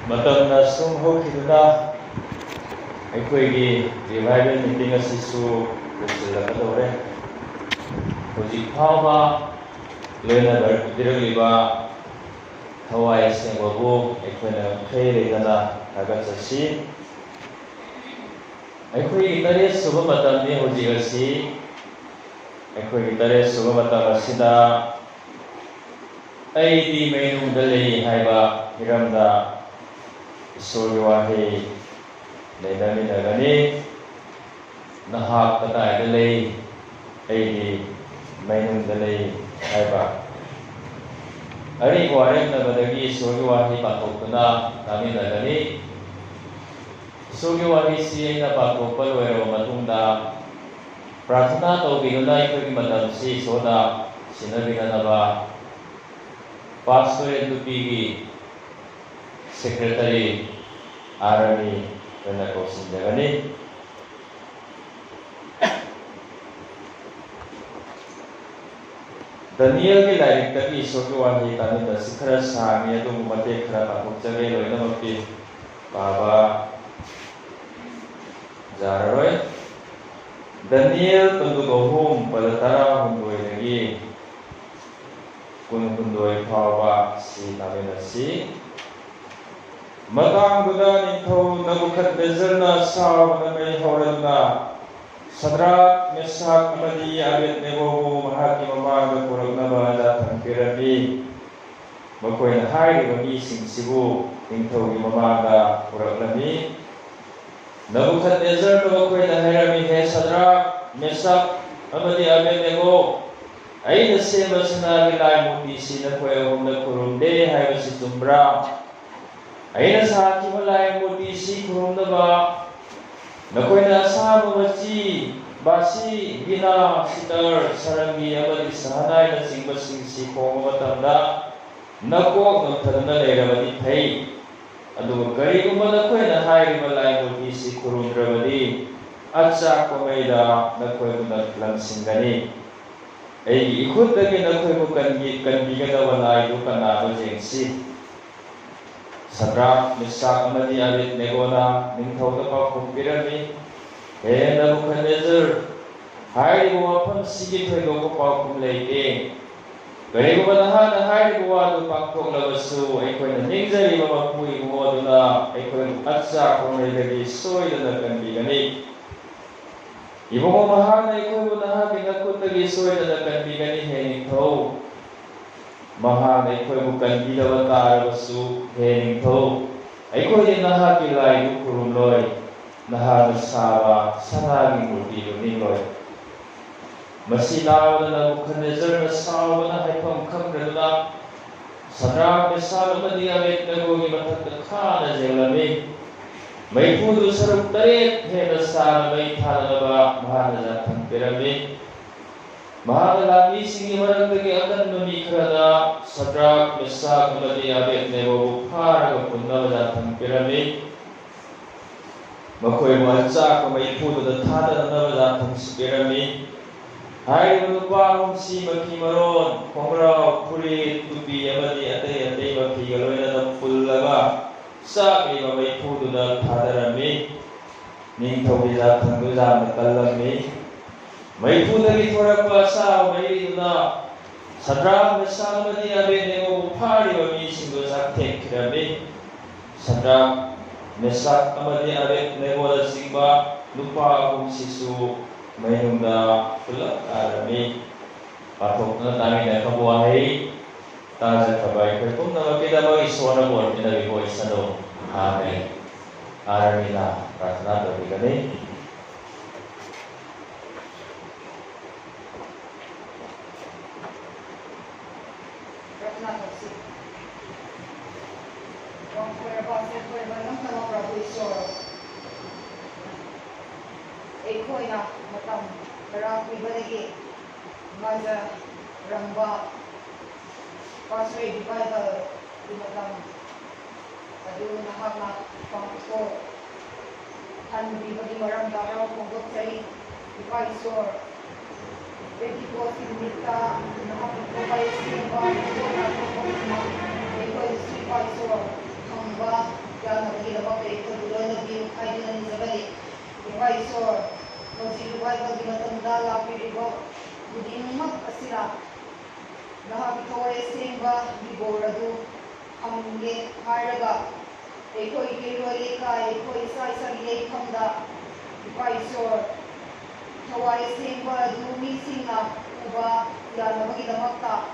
ꯃꯇꯝꯅ ꯁꯨꯝ ꯍꯧꯈꯤꯗꯨꯅ ꯑꯩꯈꯣꯏꯒꯤ ꯔꯤꯚꯥꯏꯕꯦꯜ ꯃꯤꯇꯤꯡ ꯑꯁꯤꯁꯨ ꯂꯣꯏꯁꯤꯜꯂꯛꯀꯗꯧꯔꯦ꯫ ꯍꯧꯖꯤꯛ ꯐꯥꯎꯕ ꯂꯣꯏꯅꯕꯤꯔꯛꯂꯤꯕ ꯊꯋꯥꯏ ꯑꯁꯦꯡꯕꯕꯨ ꯑꯩꯈꯣꯏꯅ ꯉꯝꯈꯩ ꯂꯩꯇꯅ ꯊꯥꯒꯠꯆꯁꯤ꯫ ꯑꯩꯈꯣꯏꯒꯤ 8 ꯁꯨꯕ ꯃꯇꯝꯅꯤ ꯍꯧꯖꯤꯛ ꯑꯁꯤ꯫ ꯑꯩꯈꯣꯏꯒꯤ 8 ꯁꯨꯕ ꯃꯇꯝ ꯑꯁꯤꯗ ꯑꯩꯗꯤ ꯃꯩꯅꯨꯡꯗ ꯂꯩ ꯍꯥꯏꯕ ꯍꯤꯔꯝꯗ ꯏꯁꯣꯔꯒꯤ ꯋꯥꯍꯩ ꯅꯩꯅꯃꯤꯟꯅꯒꯅꯤ꯫ ꯅꯍꯥꯛ ꯀꯗꯥꯏꯗ ꯂꯩ? ꯑꯩꯗꯤ ꯃꯩꯅꯨꯡꯗ ꯂꯩ ꯍꯥꯏꯕ ꯑꯔꯤꯕ ꯋꯥꯔꯦꯞꯅꯕꯗꯒꯤ ꯏꯁꯣꯔꯒꯤ ꯋꯥꯍꯩ ꯄꯥꯊꯣꯛꯇꯨꯅ ꯇꯥꯃꯤꯟꯅꯒꯅꯤ꯫ ꯏꯁꯣꯔꯒꯤ ꯋꯥꯍꯩꯁꯤ ꯑꯩꯅ ꯄꯥꯊꯣꯛꯄ ꯂꯣꯏꯔꯕ ꯃꯇꯨꯡꯗ ꯄ꯭ꯔꯥꯊꯅꯥ ꯇꯧꯕꯤꯗꯨꯅ ꯑꯩꯈꯣꯏꯒꯤ ꯃꯇꯝꯁꯤ ꯏꯁꯣꯔꯗ ꯁꯤꯟꯅꯕꯤꯅꯅꯕ ꯄꯥꯁꯇꯣꯔꯦꯜ ꯅꯨꯄꯤꯒꯤ ꯁꯦꯀ꯭ꯔꯦꯇꯔꯤ ꯑꯥꯔꯃꯤ ꯑꯣꯏꯅ ꯀꯧꯁꯤꯟꯖꯒꯅꯤ꯫ ꯗꯥꯅꯤꯌꯦꯜꯒꯤ ꯂꯥꯏꯔꯤꯛꯇꯒꯤ ꯏꯁꯣꯔꯒꯤ ꯋꯥꯍꯩ ꯇꯥꯃꯤꯟꯅꯁꯤ꯫ ꯈꯔ ꯁꯥꯡꯉꯤ ꯑꯗꯨꯕꯨ ꯃꯇꯦꯛ ꯈꯔ ꯄꯥꯊꯣꯛꯆꯒꯦ, ꯂꯣꯏꯅꯃꯛꯇꯤ ꯄꯥꯕ ꯌꯥꯔꯔꯣꯏ꯫ ꯗꯥꯅꯤꯌꯦꯜ 13:19ꯗꯒꯤ 19 ꯐꯥꯎꯕ ꯁꯤ ꯇꯥꯃꯤꯟꯅꯁꯤ꯫ ꯃꯇꯥꯡꯗꯨꯗ ꯅꯤꯡꯊꯧ ꯅꯦꯕꯨꯈꯗꯅꯦꯖꯔꯅ ꯁꯥꯎꯕꯅ ꯃꯩ ꯍꯧꯔꯗꯨꯅ ꯁꯗ꯭ꯔꯥꯛ, ꯃꯦꯁꯥꯛ ꯑꯃꯗꯤ ꯑꯕꯦꯗꯅꯦꯒꯣꯕꯨ ꯃꯍꯥꯛꯀꯤ ꯃꯃꯥꯡꯗ ꯄꯨꯔꯛꯅꯕ ꯌꯥꯊꯪ ꯄꯤꯔꯝꯃꯤ꯫ ꯃꯈꯣꯏꯅ ꯍꯥꯏꯔꯤꯕ ꯃꯤꯁꯤꯡꯁꯤꯕꯨ ꯅꯤꯡꯊꯧꯒꯤ ꯃꯃꯥꯡꯗ ꯄꯨꯔꯛꯂꯝꯃꯤ꯫ ꯅꯦꯕꯨꯈꯗꯅꯦꯖꯔꯅ ꯃꯈꯣꯏꯗ ꯍꯥꯏꯔꯝꯃꯤ, ꯍꯦ ꯁꯗ꯭ꯔꯥꯛ, ꯃꯦꯁꯥꯛ ꯑꯃꯗꯤ ꯑꯕꯦꯗꯅꯦꯒꯣ, ꯑꯩꯅ ꯁꯦꯝꯕ ꯁꯅꯥꯒꯤ ꯂꯥꯏ ꯃꯨꯔꯇꯤꯁꯤ ꯅꯈꯣꯏ ꯑꯍꯨꯝꯅ ꯈꯨꯔꯨꯝꯗꯦ ꯍꯥꯏꯕꯁꯤ ꯆꯨꯝꯕ꯭ꯔꯥ? ꯑꯩꯅ ꯁꯥꯈꯤꯕ ꯂꯥꯏ ꯃꯨꯔꯇꯤꯁꯤ ꯈꯨꯔꯨꯝꯅꯕ ꯅꯈꯣꯏꯅ ꯑꯁꯥꯕ ꯃꯆꯤ, ꯕꯥꯁꯤ, ꯕꯤꯅꯥ, ꯁꯤꯇꯔ, ꯁꯔꯪꯒꯤ ꯑꯃꯗꯤ ꯁꯍꯅꯥꯏꯅꯆꯤꯡꯕꯁꯤꯡꯁꯤ ꯈꯣꯡꯕ ꯃꯇꯝꯗ ꯅꯀꯣꯛ ꯅꯣꯝꯊꯗꯨꯅ ꯂꯩꯔꯕꯗꯤ ꯐꯩ꯫ ꯑꯗꯨꯒ ꯀꯔꯤꯒꯨꯝꯕ ꯅꯈꯣꯏꯅ ꯍꯥꯏꯔꯤꯕ ꯂꯥꯏ ꯃꯨꯔꯇꯤꯁꯤ ꯈꯨꯔꯨꯝꯗ꯭ꯔꯕꯗꯤ ꯑꯆꯥꯛꯄ ꯃꯩꯗ ꯅꯈꯣꯏꯕꯨ ꯂꯪꯁꯤꯟꯒꯅꯤ꯫ ꯑꯩꯒꯤ ꯏꯈꯨꯠꯇꯒꯤ ꯅꯈꯣꯏꯕꯨ ꯀꯟꯕꯤꯒꯗꯕ ꯂꯥꯏꯗꯨ ꯀꯅꯥꯅꯣ ꯌꯦꯡꯁꯤ꯫ ꯁꯗ꯭ꯔꯥꯛ, ꯃꯦꯁꯥꯛ ꯑꯃꯗꯤ ꯑꯕꯦꯗꯅꯦꯒꯣꯅ ꯅꯤꯡꯊꯧꯗ ꯄꯥꯎꯈꯨꯝ ꯄꯤꯔꯝꯃꯤ, ꯍꯦ ꯅꯦꯕꯨꯈꯗꯅꯦꯖꯔ, ꯍꯥꯏꯔꯤꯕ ꯋꯥꯐꯝꯁꯤꯒꯤ ꯊꯣꯏꯗꯣꯛꯄ ꯄꯥꯎꯈꯨꯝ ꯂꯩꯇꯦ꯫ ꯀꯔꯤꯒꯨꯝꯕ ꯅꯍꯥꯛꯅ ꯍꯥꯏꯔꯤꯕ ꯋꯥꯗꯨ ꯄꯥꯡꯊꯣꯛꯂꯕꯁꯨ ꯑꯩꯈꯣꯏꯅ ꯅꯤꯡꯖꯔꯤꯕ ꯃꯄꯨ ꯏꯕꯨꯡꯉꯣ ꯑꯗꯨꯅ ꯑꯩꯈꯣꯏꯕꯨ ꯑꯆꯥꯛꯄ ꯃꯩꯗꯒꯤ ꯁꯣꯏꯗꯅ ꯀꯟꯕꯤꯒꯅꯤ꯫ ꯏꯕꯨꯡꯉꯣ, ꯃꯍꯥꯛꯅ ꯑꯩꯈꯣꯏꯕꯨ ꯅꯍꯥꯛꯀꯤ ꯅꯈꯨꯠꯇꯒꯤ ꯁꯣꯏꯗꯅ ꯀꯟꯕꯤꯒꯅꯤ꯫ ꯍꯦ ꯅꯤꯡꯊꯧ, ꯃꯍꯥꯛꯅ ꯑꯩꯈꯣꯏꯕꯨ ꯀꯟꯕꯤꯗꯕ ꯇꯥꯔꯕꯁꯨ, ꯍꯦ ꯅꯤꯡꯊꯧ, ꯑꯩꯈꯣꯏꯗꯤ ꯅꯍꯥꯛꯀꯤ ꯂꯥꯏꯗꯨ ꯈꯨꯔꯨꯝꯂꯣꯏ, ꯅꯍꯥꯛꯅ ꯁꯥꯕ ꯁꯅꯥꯒꯤ ꯃꯨꯔꯇꯤꯗꯨ ꯅꯤꯡꯂꯣꯏ꯫ ꯃꯁꯤ ꯇꯥꯕꯗ ꯅꯦꯕꯨꯈꯗꯅꯦꯖꯔꯅ ꯁꯥꯎꯕꯅ ꯍꯥꯏꯐꯝ ꯈꯪꯗꯗꯨꯅ ꯁꯗ꯭ꯔꯥꯛ, ꯃꯦꯁꯥꯛ ꯑꯃꯗꯤ ꯑꯕꯦꯗꯅꯦꯒꯣꯒꯤ ꯃꯊꯛꯇ ꯈꯥꯅ ꯌꯦꯡꯂꯝꯃꯤ꯫ ꯃꯩꯐꯨꯗꯨ ꯁꯔꯨꯛ 8 ꯍꯦꯟꯅ ꯁꯥꯅ ꯃꯩ ꯊꯥꯅꯅꯕ ꯃꯍꯥꯛꯅ ꯌꯥꯊꯪ ꯄꯤꯔꯝꯃꯤ꯫ ꯃꯍꯥꯛꯅ ꯂꯥꯟꯃꯤꯁꯤꯡꯒꯤ ꯃꯔꯛꯇꯒꯤ ꯑꯀꯟꯕ ꯃꯤ ꯈꯔꯗ ꯁꯗ꯭ꯔꯥꯛ, ꯃꯦꯁꯥꯛ ꯑꯃꯗꯤ ꯑꯕꯦꯗꯅꯦꯒꯣꯕꯨ ꯐꯥꯔꯒ ꯄꯨꯟꯅꯕ ꯌꯥꯊꯪ ꯄꯤꯔꯝꯃꯤ꯫ ꯃꯈꯣꯏꯕꯨ ꯑꯆꯥꯛꯄ ꯃꯩꯐꯨꯗꯨꯗ ꯊꯥꯗꯅꯕ ꯌꯥꯊꯪꯁꯨ ꯄꯤꯔꯝꯃꯤ꯫ ꯍꯥꯏꯔꯤꯕ ꯅꯨꯄꯥ ꯑꯍꯨꯝꯁꯤ ꯃꯐꯤ ꯃꯔꯣꯟ, ꯈꯣꯡꯒ꯭ꯔꯥꯎ, ꯐꯨꯔꯤꯠ, ꯇꯨꯄꯤ ꯑꯃꯗꯤ ꯑꯇꯩ ꯑꯇꯩ ꯃꯐꯤꯒ ꯂꯣꯏꯅꯅ ꯄꯨꯜꯂꯒ ꯆꯥꯛꯂꯤꯕ ꯃꯩꯐꯨꯗꯨꯗ ꯊꯥꯗꯔꯝꯃꯤ꯫ ꯅꯤꯡꯊꯧꯒꯤ ꯌꯥꯊꯪꯗꯨ ꯌꯥꯝꯅ ꯀꯜꯂꯝꯃꯤ꯫ ꯃꯩꯐꯨꯗꯒꯤ ꯊꯣꯔꯛꯄ ꯑꯁꯥꯕ ꯃꯩꯔꯤꯗꯨꯅ ꯁꯗ꯭ꯔꯥꯛ, ꯃꯦꯁꯥꯛ ꯑꯃꯗꯤ ꯑꯕꯦꯗꯅꯦꯒꯣꯕꯨ ꯐꯥꯔꯤꯕ ꯃꯤꯁꯤꯡꯗꯨ ꯆꯥꯛꯊꯦꯛꯈꯤꯔꯝꯃꯤ꯫ ꯁꯗ꯭ꯔꯥꯛ, ꯃꯦꯁꯥꯛ ꯑꯃꯗꯤ ꯑꯕꯦꯗꯅꯦꯒꯣꯅꯆꯤꯡꯕ ꯅꯨꯄꯥ ꯑꯍꯨꯝꯁꯤꯁꯨ ꯃꯩꯅꯨꯡꯗ ꯄꯨꯂꯞ ꯇꯥꯔꯝꯃꯤ꯫ ꯄꯥꯊꯣꯛꯇꯨꯅ ꯇꯥꯃꯤꯟꯅꯈ꯭ꯔꯕ ꯋꯥꯍꯩ ꯇꯥꯖꯈ꯭ꯔꯕ ꯑꯩꯈꯣꯏ ꯄꯨꯝꯅꯃꯛꯀꯤꯗꯃꯛ ꯏꯁꯣꯔꯅ ꯕꯣꯔ ꯄꯤꯅꯕꯤꯕ ꯑꯣꯏꯁꯅꯨ꯫ ꯑꯥꯃꯦꯟ꯫ ꯑꯥꯔꯃꯤꯅ ꯄ꯭ꯔꯥꯊꯅꯥ ꯇꯧꯕꯤꯒꯅꯤ꯫ प्रार्थना करसी। वांगफोरबा सेफोरबा नमतमा प्रभु ईश्वर, एखोइना मतम खराबीबदगी ngajरंबा पासवे डिवाइडर की मतम अदु नहाकना पांगको थानबीबगी मरम दाराव फोंगोक्चरी इपा ईश्वर बेटिको सिमिता नहाकको बायसी बा कोना को एखोइ श्री पाइसो थंबा Ipaisor, Pagsiluway Pagdimatanda, Lapiribo, Budingmat Asira, Nahapikaway Semba, Bigoradu, Amge, Haraga, Eko Ikirwalika, Eko Isa Isagilay Kamda, Ipaisor, Kaway Semba, Dumisina, Uba, Yana Magidamakta,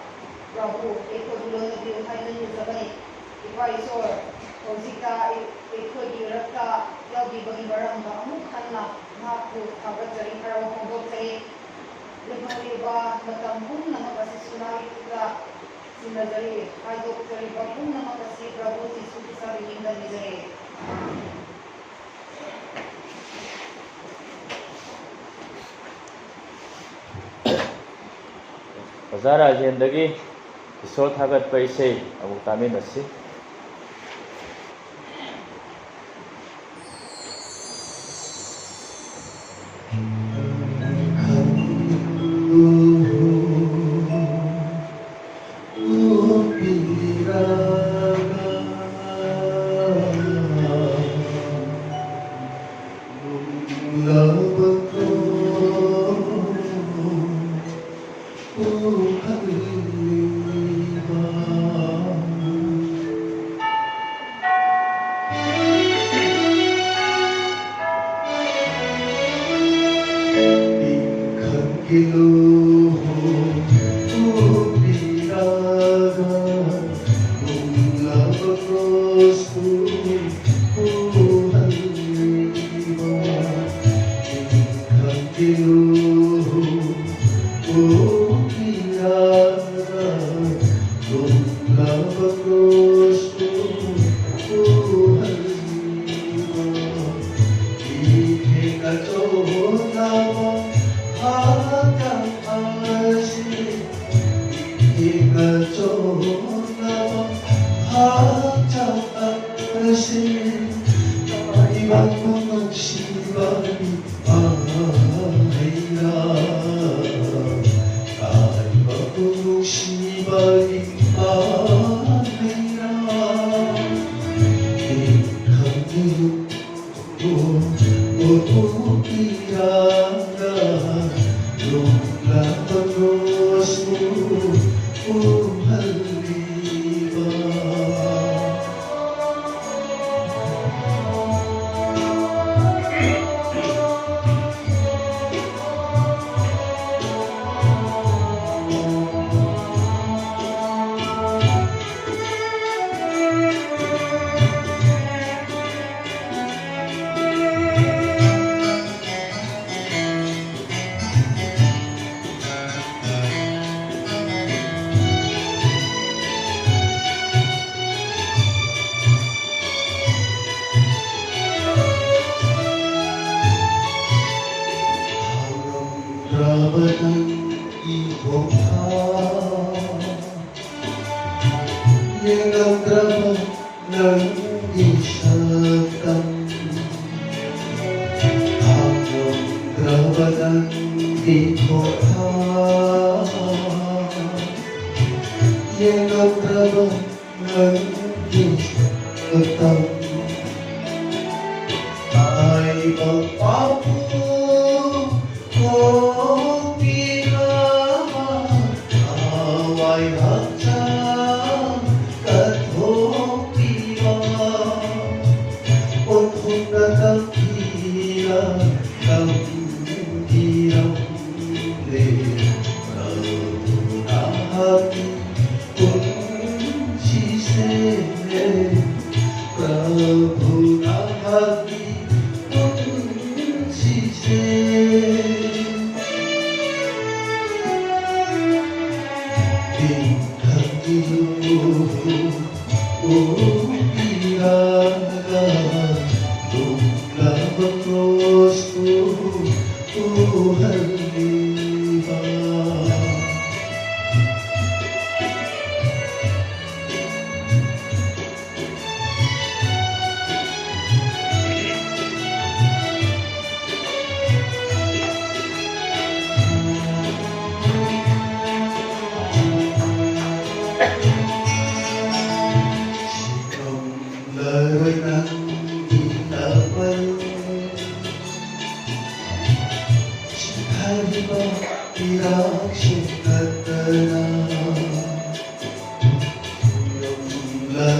Prabhu, Eko Dulo na Bilhayan Yuzabay, Ipaisor, Hozika, Eko Dirata, Yabi Bagi Baranga, Mukhanna, Naku, Habatsari, Karawa Kongotsari, Liba, Matambung na Makasisunay Ika, Sinazari, Haidok Tsari, Babung na Makasi, Prabhu, Sisukisari, Linda Nizari. Bazara Ajendagi, Isot Hagat Paisei, Abutami Nasi.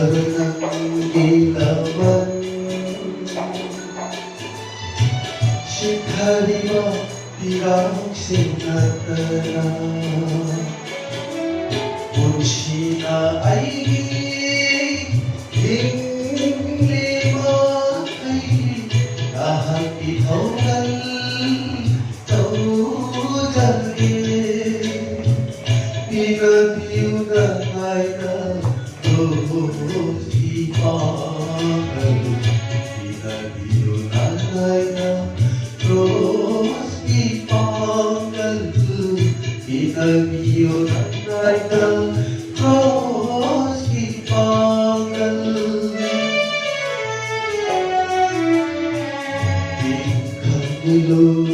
사랑이라만 시카리와 비락생 나타나 온시나 아이기 잉리와 아이기 나한기 더갈 떠자게 비가 비우다 나이다 로지마가 비가 비우다 나이다 로지마가 비가 비우다 나이다 로지마가 빈칸으로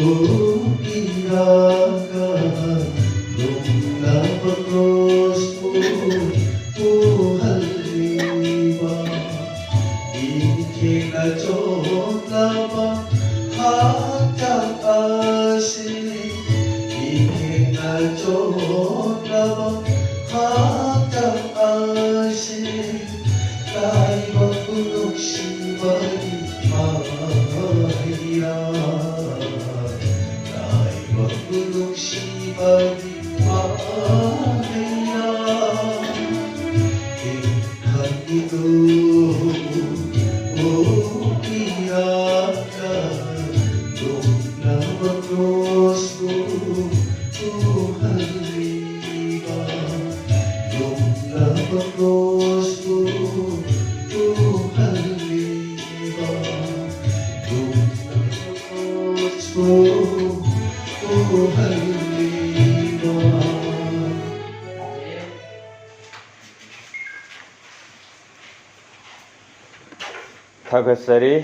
오기라가 Lungapagos po haliwa Ikinachot laba hatang asin Ikinachot laba hatang asin Tayo magulog sibay mahaya Tayo magulog sibay mahaya Ikanito umiyaga Nung namagos ko haliwa Nung namagos ko haliwa Nung namagos ko haliwa Thagasari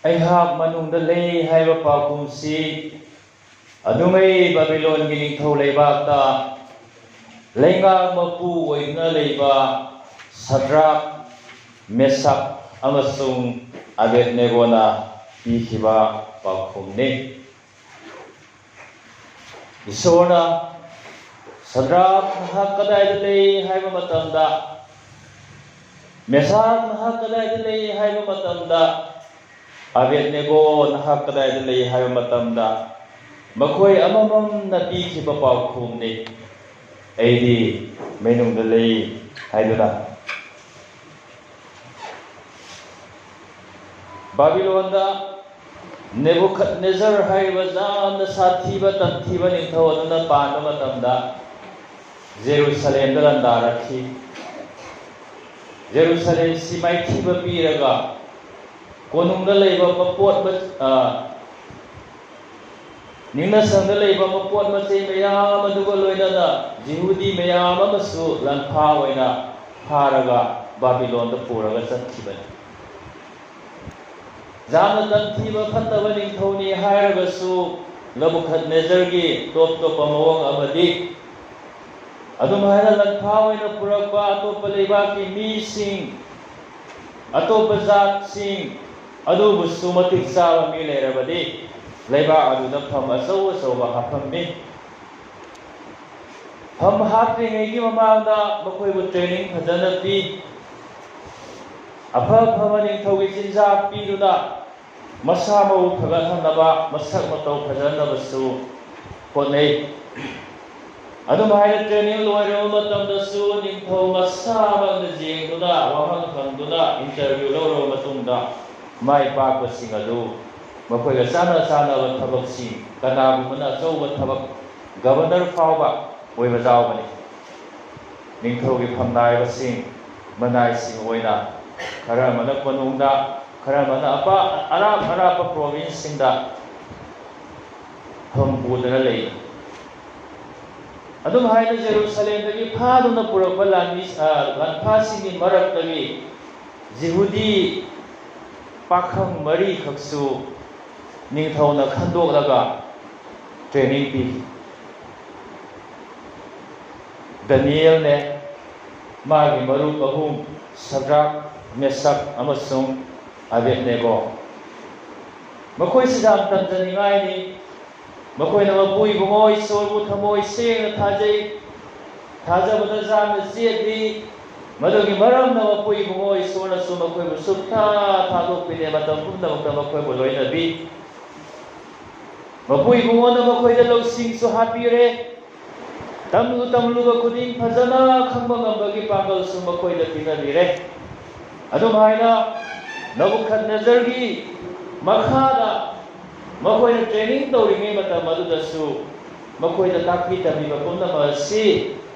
Aihak manungda lei haiba pakumsi adumai Babylon gi ningthau leibakta lenga mapu oina leiba Sadrak Mesak amasung Abednego-na pikiba pakumni Isorna Sadrak nahak kadai lei haiba matamda Mesak nahak kadai lei haiba matamda Abednego nahak kadai lei haiba matamda Makhoi amamam na pikiba pakumni Aidi menungda lei haiduna Babylonda Nebuchadnezzar haiba zamna sathiba tamthiba ningthau aduna panba matamda Jerusalemda landarakhi Jerusalem si maithiba piraga konungda leiba mapot ningna sangda leiba mapot macei mayam aduga loinana Jehudi mayam amasu lanpha oina pharaga Babylonda puraga chathibani Zamna tamthiba phattaba ningthauni hairagasu Nebuchadnezzar gi top mawang amadi adum haina lanpha oina purakpa atopa leibaki mising atopa zatsing adubusu matik chaba mi leirabadi leibak aduda pham achau achauba haphammi pham hapringaigi mamangda makhoi training phajana pi afaba ningthaugi chinjak piduna masa mau phagathanaba masak matau phajannabasu honei adum haina training loiraba matamdasu ningthau masabangda jengduna wahang khangduna interview loro matungda mai pakpasing adu makhoiga chana chanaba thabaksing kanagumana achauba thabak governor fauba oiba jaubani ningthaugi phamnaibasing manaising oina khara mana konungda khara mana arapa province singda pudana lei adum haina Jerusalem dagi phaduna purakpa lanphasingi maraktagi Jehudi pakhang mari khaksu ningthauna khandoklaga training pi Daniel ne magi marup ahum Sadrak Mesak amasung Abednego makhoi sidam tanjaningai ni makhoi na mapui bungoi sorbu thamoi sengna thajai थाजबदा जामना चेतली मदुगी मरमना मपु Ibungo इसोरनासु मखोइबु सुक्था थादोकपिने मतम पुनमक्ता मखोइबु लोइनबी मपु इबुंगोना मखोइदा लौसिंगसु हापिरे तमलुबा खुदिंग फजना खंबा ngambagi पागलसु मखोइदा पिनबिरे अदुमाइना नबुखदनेजरगी मखादा मखोइना training तौरिङै मतम अदुदसु मखोइदा ताकपि तबिबा पुनमसी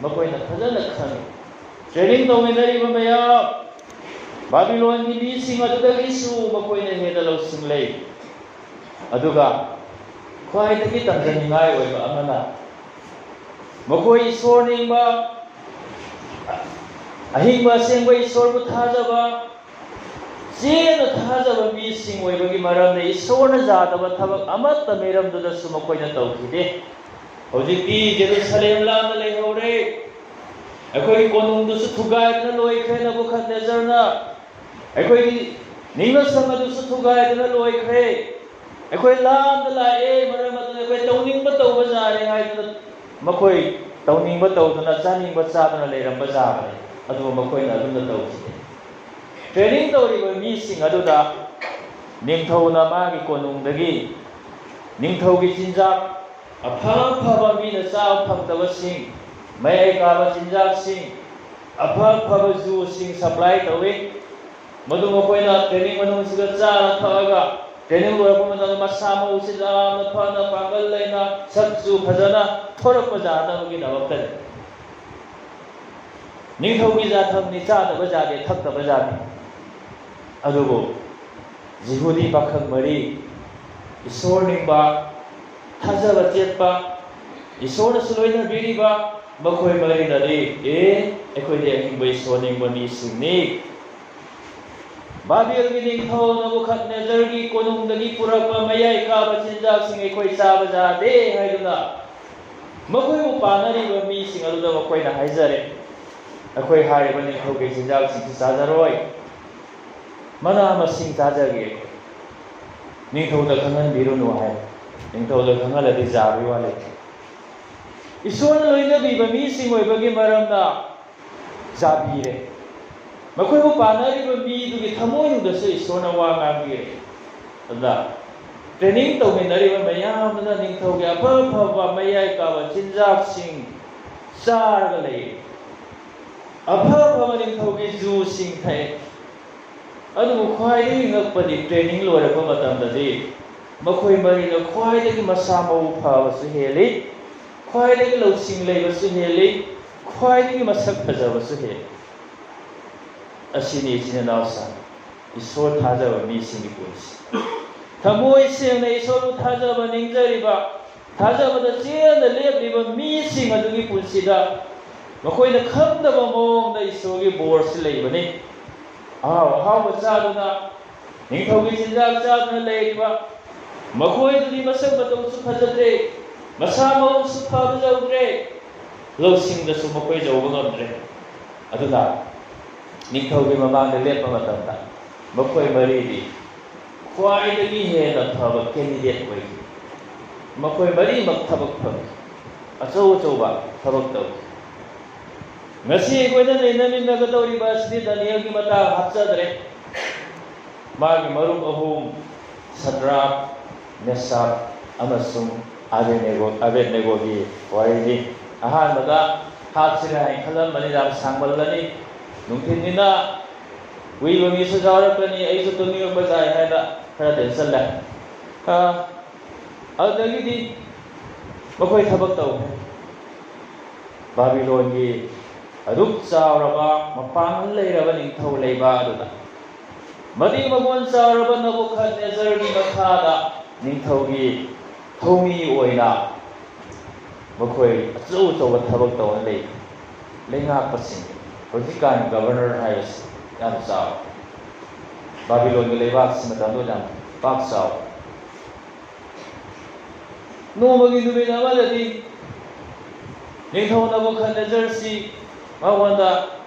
मखोइना फजना खंग training तौमिनरिबा मयाम Babylon की मीसिंग अदुदगिसु मखोइना हेदा लौसिंग लै अदुगा ख्वाइदगी तंजनिङाइ ओइबा अमना मखोइ ईश्वर Nimba अहिंबा सेंबा ईश्वरबु थाजबा चेना थाजबा मीसिंग ओइबगी मरमने ईश्वरना जादबा थबक अमत्त मेरमदुदसु मखोइना तौखिदे हौजिकि Jerusalem लामना लेहौरे अखोई कोनुंगदुसु थुगाइदना लोइख्रे नबुखदनेजरना अखोई निंगना संगदुसु थुगाइदना लोइख्रे अखोई लामदा लाए मरमदुना अखोई तौनिंगबा तौबा जारे हाइदना मखोई तौनिंगबा तौदना चानिंगबा चादना लेरंबा जाबने अदु मखोइना अदुना तौखिदे ट्रेनिंग तौरिबा मीसिंग अदुदा निंगथौना मागी कोनुंगदगी निंगथौगी चिंजाक अफाफाबा मीना चाव फंगदबसिंग मयाई काबा चिंजाकसिंग अफाफाबा जूसिंग सप्लाई तौवे मदु मखोइना ट्रेनिंग मनुसिदा चारा थअगा ट्रेनिंग लोरपा मतम मसा मौसि जामना फना पांगल लेना सक्सु फजना थोरकपा जादबगी दबक्तने निंगथौगी जाथमनि चादबा जागे थक्तबा जागे अदुबो जिहुदी पाखंग मरी ईश्वर निंबा थाजबा चेतपा ईश्वरना सुलोइना बिरिबा मखोइ मरिनदि एखोइदि अहिंबा ईश्वर निंबा मीसिंगनि बाबिलगी निंगथौ नबुखदनेजरगी कोनुंगदगी पुरकपा मयाई काबा चिंजाकसिंग एखोइ चाबा जादे हाइदुना मखोइबु पानरिबा मीसिंग अदुदा मखोइना हाइजरे अखोइ हारिबा निंगथौगी चिंजाकसिंग चाजरोय मना मसिंग चाजगे निंगथौदा खंगनबिरुनु हाय निंगथौदा खंगलदि जाबि वाले ईश्वरना लोइनबिबा मीसिंग ओइबगी मरमना जाबिरे मखोइबु पानरिबा मीदुगी थमोइनुदसु ईश्वरना वा ngaंगिरे अदा ट्रेनिंग तौमिनरिबा मयामना निंगथौगी अफाफाबा मयाई काबा चिंजाकसिंग चारगा लैरे अफाफाबा निंगथौगी जूसिंग थाए अदुबु ख्वाइदगी ngakpadi ट्रेनिंग लोरपा मतमददि मखोइ मरिना ख्वाइदगी मसा मौ फाबसु हेलि ख्वाइदगी लौसिंग लैबसु हेलि ख्वाइदगी मसक फजबसु हेलि असिनी चिननावसा ईश्वर थाजबा मीसिंगी पुंसि थमोइ सेंना ईश्वरबु थाजबा निंगजरिबा थाजबदा चेना लेपलिबा मीसिंग अदुगी पुंसिदा मखोइना खंगदबा मओंगदा ईश्वरगी बोरसि लैबनि हाव चादुना निंगथौगी चिंजाक चादुना लैरिबा मखोइदुदी मसक मतौसु फजद्रे मसा मौसु फबजौद्रे लौसिंगदसु मखोइ जौबा ngamdre अदुना निंगथौगी ममांगदा लेपा मतमदा मखोइ मरिदि ख्वाइदगी हेना फबा candidate ओइगि मखोइ मरिमक थबक फंगि अचौ अचौबा थबक तौगि ngasi koina leinaminnagadoriba asidi Daniel ki mata hapchadre magi marup ahum Sadrak Mesach amasung Abednego gi warini ahanbada hapsira hai khalamani ram sangbalani nungthinina uibangi su jawrakani aisu tuniyo bajai haida khara tension la adagidi makoi thabak tau Babylon gi aduk chauraba mapangal leiraba ningthau leiba aduda madi magon chauraba Nabukadnezar gi makhada ningthaugi thomi oina makhoi achau chauba thabak taw lei lenga pasing hojikan governor hayas yan chau Babylon gi leiba simatando jam pak chau no magi numina maladi ningthau Nabukadnezar si mawanda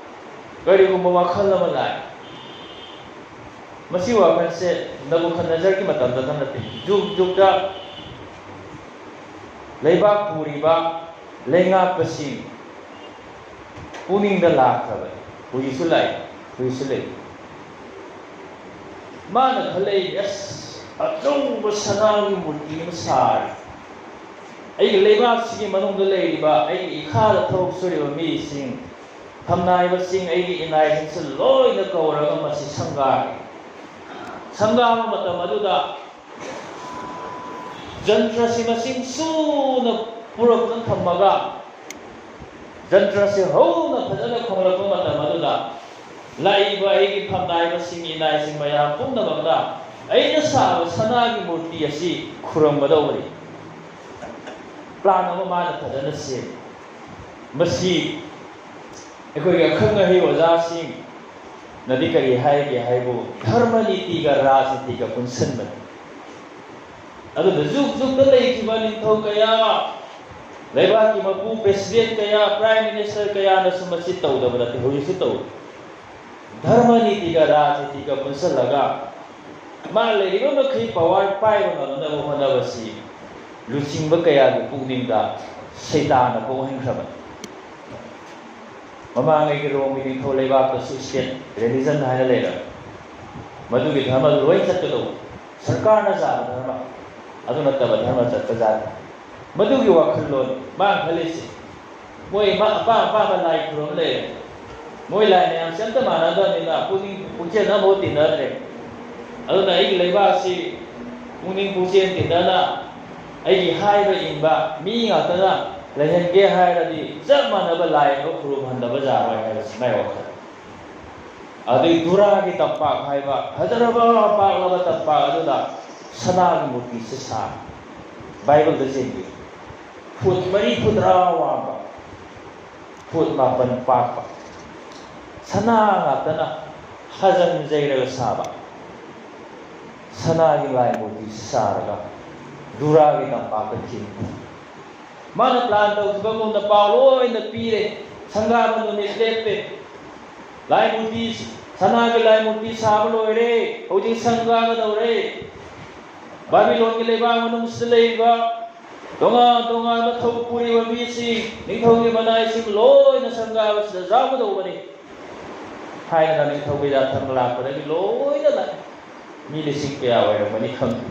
karigumba wakhal ama lai masi wakhal se Nabukadnezar ki matamda thanati juk jukda leibak puriba lenga pasing ꯄꯨꯛꯅꯤꯡꯗ ꯂꯥꯛꯈ꯭ꯔꯕꯅꯤ ꯍꯧꯖꯤꯛꯁꯨ ꯂꯥꯛꯏ ꯍꯧꯖꯤꯛꯁꯨ ꯂꯩ ꯃꯥꯅ ꯈꯜꯂꯛꯏ ꯑꯁ ꯑꯆꯧꯕ ꯁꯅꯥꯒꯤ ꯃꯨꯔꯇꯤ ꯑꯃ ꯁꯥꯔꯦ ꯑꯩꯒꯤ ꯂꯩꯕꯥꯛꯁꯤꯒꯤ ꯃꯅꯨꯡꯗ ꯂꯩꯔꯤꯕ ꯑꯩꯒꯤ ꯏꯈꯥꯗ ꯊꯕꯛ ꯁꯨꯔꯤꯕ ꯃꯤꯁꯤꯡ ꯊꯝꯅꯥꯏꯕꯁꯤꯡ ꯑꯩꯒꯤ ꯏꯅꯥꯏꯁꯤꯡꯁꯨ ꯂꯣꯏꯅ ꯀꯧꯔꯒ ꯃꯁꯤ ꯁꯪꯒꯥꯕ ꯃꯇꯝ ꯑꯗꯨꯗ ꯖꯟꯇ꯭ꯔꯁꯤ ꯃꯁꯤꯡ ꯁꯨꯅ ꯄꯨꯔꯛꯇꯨꯅ ꯊꯝꯃꯒ ꯖꯟꯇ꯭ꯔꯁꯤ ꯍꯧꯅ ꯐꯖꯅ ꯈꯣꯡꯂꯛꯄ ꯃꯇꯝ ꯑꯗꯨꯗ ꯂꯥꯛꯏꯕ ꯑꯩꯒꯤ ꯐꯝꯅꯥꯏꯕꯁꯤꯡ ꯏꯅꯥꯏꯁꯤꯡ ꯃꯌꯥꯝ ꯄꯨꯝꯅꯃꯛꯅ ꯑꯩꯅ ꯁꯥꯕ ꯁꯅꯥꯒꯤ ꯃꯨꯔꯇꯤ ꯑꯁꯤ ꯈꯨꯔꯨꯝꯒꯗꯧꯕꯅꯤ ꯄ꯭ꯂꯥꯟ ꯑꯃ ꯃꯥꯅ ꯐꯖꯅ ꯁꯦꯝꯃꯤ ꯃꯁꯤ ꯑꯩꯈꯣꯏꯒꯤ ꯑꯈꯪ ꯑꯍꯩ ꯑꯣꯖꯥꯁꯤꯡꯅꯗꯤ ꯀꯔꯤ ꯍꯥꯏꯒꯦ ꯍꯥꯏꯕꯨ ꯙꯔꯃ ꯅꯤꯇꯤꯒ ꯔꯥꯖꯅꯤꯇꯤꯒ ꯄꯨꯟꯁꯤꯟꯕꯅꯤ ꯑꯗꯨꯅ ꯖꯨꯛ ꯖꯨꯛꯇ ꯂꯩꯈꯤꯕ ꯅꯤꯡꯊꯧ ꯀꯌꯥ ꯂꯩꯕꯥꯛꯀꯤ ꯃꯄꯨ ꯄ꯭ꯔꯦꯁꯤꯗꯦꯟꯠ ꯀꯌꯥ ꯄ꯭ꯔꯥꯏꯝ ꯃꯤꯅꯤꯁꯇꯔ ꯀꯌꯥꯅꯁꯨ ꯃꯁꯤ ꯇꯧꯗꯕ ꯅꯠꯇꯦ ꯍꯧꯖꯤꯛꯁꯨ ꯇꯧꯏ ꯙꯔꯃ ꯅꯤꯇꯤꯒ ꯔꯥꯖꯅꯤꯇꯤꯒ ꯄꯨꯟꯁꯤꯜꯂꯒ ꯃꯥ ꯂꯩꯔꯤꯕ ꯃꯈꯩ ꯄꯋꯥꯔ ꯄꯥꯏꯕ ꯉꯝꯅꯕ ꯍꯣꯠꯅꯕꯁꯤ ꯂꯨꯆꯤꯡꯕ ꯀꯌꯥꯒꯤ ꯄꯨꯛꯅꯤꯡꯗ ꯁꯩꯇꯥꯅ ꯄꯣꯛꯍꯟꯈ꯭ꯔꯕꯅꯤ ꯃꯃꯥꯡꯉꯩꯒꯤ ꯔꯣꯝꯒꯤ ꯅꯤꯡꯊꯧ ꯂꯩꯕꯥꯛꯇꯁꯨ ꯁ꯭ꯇꯦꯠ ꯔꯤꯂꯤꯖꯟ ꯍꯥꯏꯅ ꯂꯩꯔꯝꯃꯤ ꯃꯗꯨꯒꯤ ꯙꯔꯃ ꯂꯣꯏ ꯆꯠꯀꯗꯧꯕ ꯁꯔꯀꯥꯔꯅ ꯆꯥꯕ ꯙꯔꯃ ꯑꯗꯨ ꯅꯠꯇꯕ ꯙꯔꯃ ꯆꯠꯄ ꯖꯥꯠ ꯃꯗꯨꯒꯤ ꯋꯥꯈꯜꯂꯣꯟ ꯃꯥꯅ ꯈꯜꯂꯤꯁꯤ ꯃꯣꯏ ꯑꯄꯥꯝ ꯑꯄꯥꯝꯕ ꯂꯥꯏ ꯈꯨꯔꯨꯝ ꯂꯩꯔꯦ ꯃꯣꯏ ꯂꯥꯏ ꯃꯌꯥꯝꯁꯤ ꯑꯝꯇ ꯃꯥꯟꯅꯗꯕꯅꯤꯅ ꯄꯨꯛꯆꯦꯜ ꯑꯃꯐꯥꯎ ꯇꯤꯟꯅꯗ꯭ꯔꯦ ꯑꯗꯨꯅ ꯑꯩꯒꯤ ꯂꯩꯕꯥꯛꯁꯤ ꯄꯨꯛꯅꯤꯡ ꯄꯨꯛꯆꯦꯜ ꯇꯤꯟꯅꯅ ꯑꯩꯒꯤ ꯍꯥꯏꯕ ꯏꯟꯕ ꯃꯤ ꯉꯥꯛꯇꯅ ꯂꯩꯍꯟꯒꯦ ꯍꯥꯏꯔꯗꯤ ꯆꯞ ꯃꯥꯟꯅꯕ ꯂꯥꯏ ꯑꯃ ꯈꯨꯔꯨꯝꯍꯟꯗꯕ ꯌꯥꯔꯣꯏ ꯍꯥꯏꯕꯁꯤ ꯃꯥꯏ ꯋꯥꯈꯜ ꯑꯗꯨꯒꯤ ꯗꯨꯔꯥꯒꯤ ꯇꯝꯄꯥꯛ ꯍꯥꯏꯕ ꯐꯖꯔꯕ ꯄꯥꯛꯂꯕ ꯇꯝꯄꯥꯛ ꯑꯗꯨꯗ ꯁꯅꯥꯒꯤ ꯃꯨꯔꯇꯤꯁꯤ ꯁꯥꯔꯤ ꯕꯥꯏꯕꯜꯗ ꯆꯦꯟꯕꯤ ꯐꯨꯠ 40 ꯋꯥꯡꯕ ꯐꯨꯠ 9 ꯄꯥꯛꯄ ꯁꯅꯥ ꯉꯥꯛꯇꯅ ꯍꯖꯟꯖꯩꯔꯒ ꯁꯥꯕ ꯁꯅꯥꯒꯤ ꯂꯥꯏ ꯃꯨꯔꯇꯤꯁꯤ ꯁꯥꯔꯒ ꯗꯨꯔꯥꯒꯤ ꯇꯝꯄꯥꯛꯇ ꯊꯤꯡꯕ ꯃꯥꯅ ꯄ꯭ꯂꯥꯟ ꯇꯧꯈꯤꯕꯒꯨꯝꯅ ꯄꯥꯎ ꯂꯣꯏꯅ ꯄꯤꯔꯦ ꯁꯪꯒꯥꯕ ꯅꯨꯃꯤꯠ ꯂꯦꯞꯄꯦ ꯂꯥꯏ ꯃꯨꯔꯇꯤ ꯁꯅꯥꯒꯤ ꯂꯥꯏ ꯃꯨꯔꯇꯤ ꯁꯥꯕ ꯂꯣꯏꯔꯦ ꯍꯧꯖꯤꯛ ꯁꯪꯒꯥꯒꯗꯧꯔꯦ ꯕꯥꯕꯤꯂꯣꯟꯒꯤ ꯂꯩꯕꯥꯛ ꯃꯅꯨꯡꯁꯤꯗ ꯂꯩꯔꯤꯕ ꯇꯣꯉꯥꯟ ꯇꯣꯉꯥꯟꯕ ꯊꯕꯛ ꯄꯨꯔꯤꯕ ꯃꯤꯁꯤꯡ ꯅꯤꯡꯊꯧꯒꯤ ꯃꯅꯥꯏꯁꯤꯡ ꯂꯣꯏꯅ ꯁꯪꯒꯥꯕꯁꯤꯗ ꯌꯥꯎꯒꯗꯧꯕꯅꯤ ꯍꯥꯏꯗꯅ ꯅꯤꯡꯊꯧꯒꯤ ꯌꯥꯊꯪ ꯂꯥꯛꯄꯗꯒꯤ ꯂꯣꯏꯅ ꯂꯥꯛꯑꯦ ꯃꯤ ꯂꯤꯁꯤꯡ ꯀꯌꯥ ꯑꯣꯏꯔꯝꯒꯅꯤ ꯈꯪꯗꯦ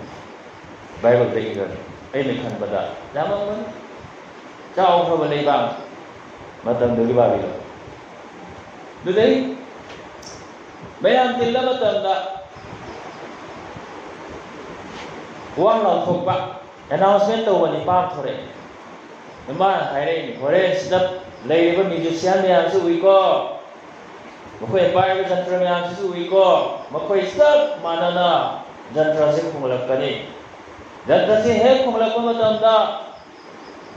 ꯕꯥꯏꯕꯜꯗ ꯏꯔꯅꯤ ꯑꯩꯅ ꯈꯟꯕꯗ ꯌꯥꯝꯃꯝꯒꯅꯤ ꯆꯥꯎꯈ꯭ꯔꯕ ꯂꯩꯕꯥꯛ ꯃꯇꯝꯗꯨꯒꯤ ꯕꯥꯕꯤꯂꯣꯟ ꯑꯗꯨꯗꯩ ꯃꯌꯥꯝ ꯇꯤꯜꯂ ꯃꯇꯝꯗ ꯋꯥ ꯂꯥꯎꯊꯣꯛꯄ ꯑꯦꯅꯥꯎꯟꯁꯃꯦꯟ ꯇꯧꯕ ꯅꯤꯄꯥꯝ ꯊꯣꯔꯛꯑꯦ ꯃꯥꯅ ꯍꯥꯏꯔꯛꯏꯅꯤ ꯍꯣꯔꯦꯟ ꯁꯤꯗ ꯂꯩꯔꯤꯕ ꯃ꯭ꯌꯨꯖꯤꯁꯤꯌꯥꯟ ꯃꯌꯥꯝꯁꯨ ꯎꯏꯀꯣ ꯃꯈꯣꯏ ꯄꯥꯏꯔꯤꯕ ꯖꯟꯇ꯭ꯔ ꯃꯌꯥꯝꯁꯤꯁꯨ ꯎꯏꯀꯣ ꯃꯈꯣꯏ ꯆꯞ ꯃꯥꯟꯅꯅ ꯖꯟꯇ꯭ꯔꯁꯤ ꯈꯣꯡꯂꯛꯀꯅꯤ ꯖꯟꯇ꯭ꯔꯁꯤ ꯍꯦꯛ ꯈꯣꯡꯂꯛꯄ ꯃꯇꯝꯗ